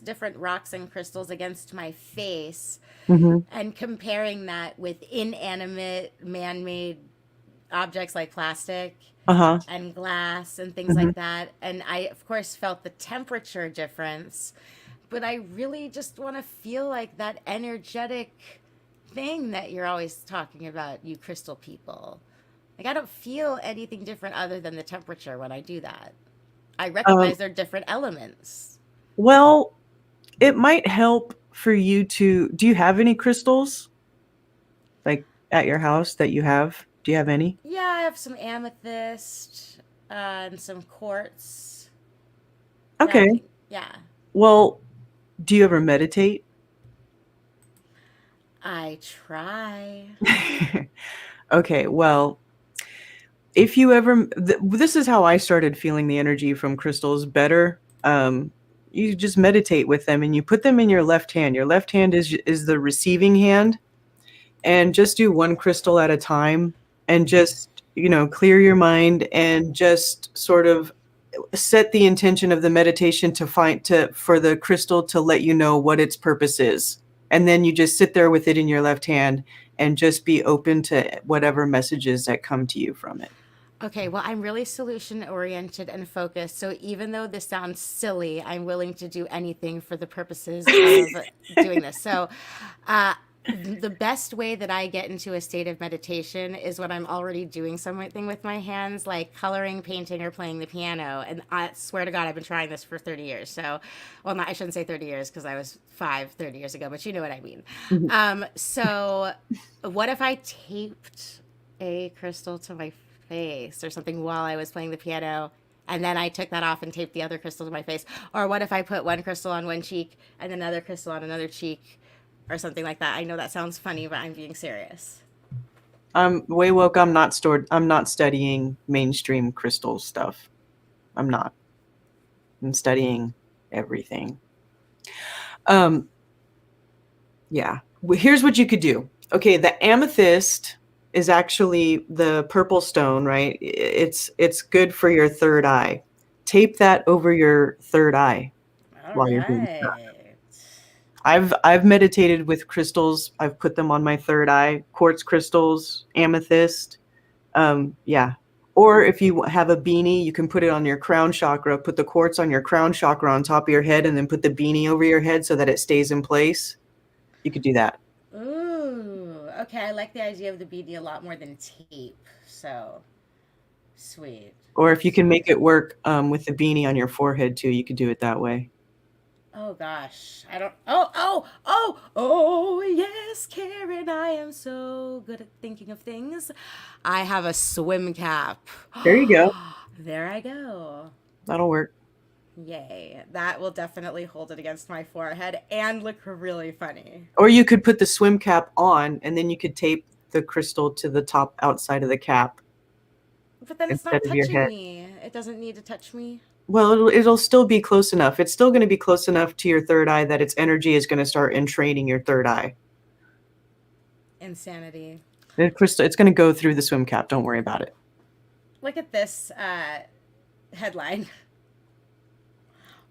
[SPEAKER 5] different rocks and crystals against my face and comparing that with inanimate, man-made objects like plastic and glass and things like that. And I, of course, felt the temperature difference. But I really just want to feel like that energetic thing that you're always talking about, you crystal people. Like, I don't feel anything different other than the temperature when I do that. I recognize they're different elements.
[SPEAKER 6] Well, it might help for you to... Do you have any crystals? Like, at your house that you have? Do you have any?
[SPEAKER 5] Yeah, I have some amethyst and some quartz.
[SPEAKER 6] Okay.
[SPEAKER 5] Yeah.
[SPEAKER 6] Well, do you ever meditate?
[SPEAKER 5] I try.
[SPEAKER 6] Okay, well... If you ever, this is how I started feeling the energy from crystals better. You just meditate with them and you put them in your left hand. Your left hand is the receiving hand, and just do one crystal at a time and just, clear your mind and just sort of set the intention of the meditation for the crystal to let you know what its purpose is. And then you just sit there with it in your left hand and just be open to whatever messages that come to you from it.
[SPEAKER 5] Okay, well, I'm really solution oriented and focused. So even though this sounds silly, I'm willing to do anything for the purposes of doing this. So, the best way that I get into a state of meditation is when I'm already doing something with my hands, like coloring, painting, or playing the piano. And I swear to God, I've been trying this for 30 years. So, well, not, I shouldn't say 30 years because I was 30 years ago, but you know what I mean. So, what if I taped a crystal to my face or something while I was playing the piano, and then I took that off and taped the other crystal to my face? Or what if I put one crystal on one cheek and another crystal on another cheek, or something like that? I know that sounds funny, but I'm being serious.
[SPEAKER 6] I'm way woke. I'm not studying mainstream crystal stuff. I'm not. I'm studying everything. Yeah. Here's what you could do. Okay, the amethyst is actually the purple stone, right? It's good for your third eye. Tape that over your third eye while you're doing stuff. I've meditated with crystals. I've put them on my third eye, quartz crystals, amethyst. Yeah. Or if you have a beanie, you can put it on your crown chakra, put the quartz on your crown chakra on top of your head, and then put the beanie over your head so that it stays in place. You could do that.
[SPEAKER 5] Ooh, okay. I like the idea of the beanie a lot more than tape. So, sweet.
[SPEAKER 6] Or if you can make it work with the beanie on your forehead too, you could do it that way.
[SPEAKER 5] Oh gosh, I don't. Oh, yes, Karen, I am so good at thinking of things. I have a swim cap.
[SPEAKER 6] There you go.
[SPEAKER 5] There I go.
[SPEAKER 6] That'll work.
[SPEAKER 5] Yay. That will definitely hold it against my forehead and look really funny.
[SPEAKER 6] Or you could put the swim cap on and then you could tape the crystal to the top outside of the cap.
[SPEAKER 5] But then it's not touching me. It doesn't need to touch me.
[SPEAKER 6] Well, it'll still be close enough. It's still going to be close enough to your third eye that its energy is going to start entraining your third eye.
[SPEAKER 5] Insanity.
[SPEAKER 6] It's going to go through the swim cap. Don't worry about it.
[SPEAKER 5] Look at this headline.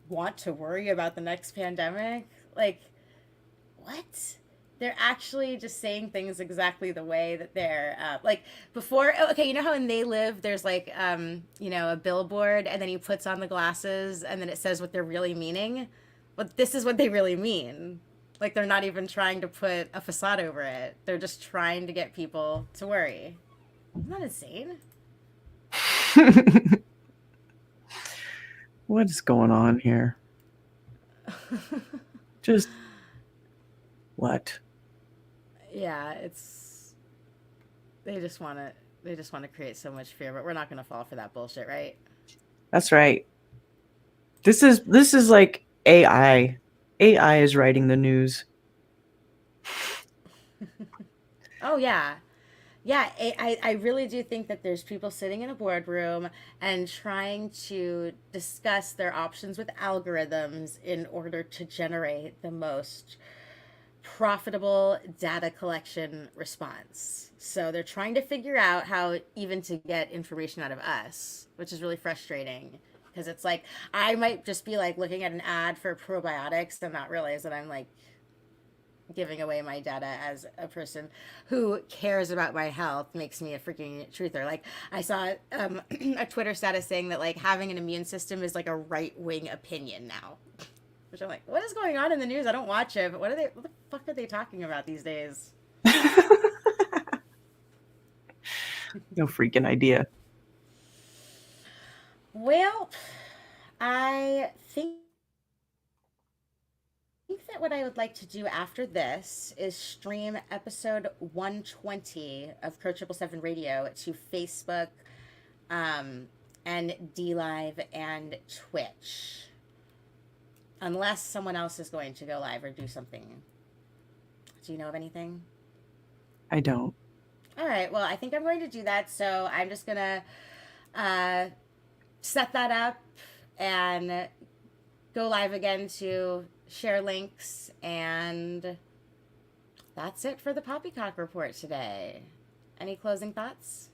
[SPEAKER 5] Want to worry about the next pandemic? Like, what? They're actually just saying things exactly the way that they're like before. Okay, you know how in They Live there's like a billboard and then he puts on the glasses and then it says what they're really meaning. But this is what they really mean. Like, they're not even trying to put a facade over it. They're just trying to get people to worry. Isn't that insane?
[SPEAKER 6] What is going on here? Just what?
[SPEAKER 5] Yeah, they just want to create so much fear, but we're not going to fall for that bullshit, right?
[SPEAKER 6] That's right. This is like AI. AI is writing the news.
[SPEAKER 5] Oh yeah. Yeah, I really do think that there's people sitting in a boardroom and trying to discuss their options with algorithms in order to generate the most profitable data collection response. So they're trying to figure out how even to get information out of us, which is really frustrating because it's like I might just be like looking at an ad for probiotics and not realize that I'm like giving away my data as a person who cares about my health makes me a freaking truther. Like, I saw a Twitter status saying that like having an immune system is like a right-wing opinion now. Which I'm like, what is going on in the news? I don't watch it, but what the fuck are they talking about these days?
[SPEAKER 6] No freaking idea.
[SPEAKER 5] Well, I think that what I would like to do after this is stream episode 120 of Pro 777 Radio to Facebook, and DLive and Twitch. Unless someone else is going to go live or do something. Do you know of anything?
[SPEAKER 6] I don't.
[SPEAKER 5] All right. Well, I think I'm going to do that. So I'm just going to set that up and go live again to share links. And that's it for the Poppycock report today. Any closing thoughts?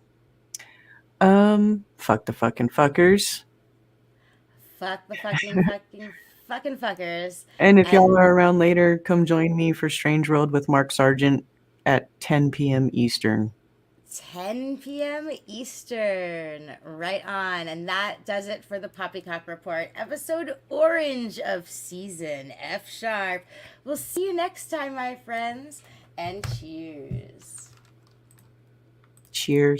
[SPEAKER 6] Fuck the fucking fuckers.
[SPEAKER 5] Fuck the fucking fuckers.
[SPEAKER 6] And if y'all
[SPEAKER 5] And
[SPEAKER 6] are around later, come join me for Strange World with Mark Sargent at 10 p.m. Eastern.
[SPEAKER 5] 10 p.m. Eastern. Right on. And that does it for the Poppycock Report, episode Orange of season F sharp. We'll see you next time, my friends. And cheers.
[SPEAKER 6] Cheers.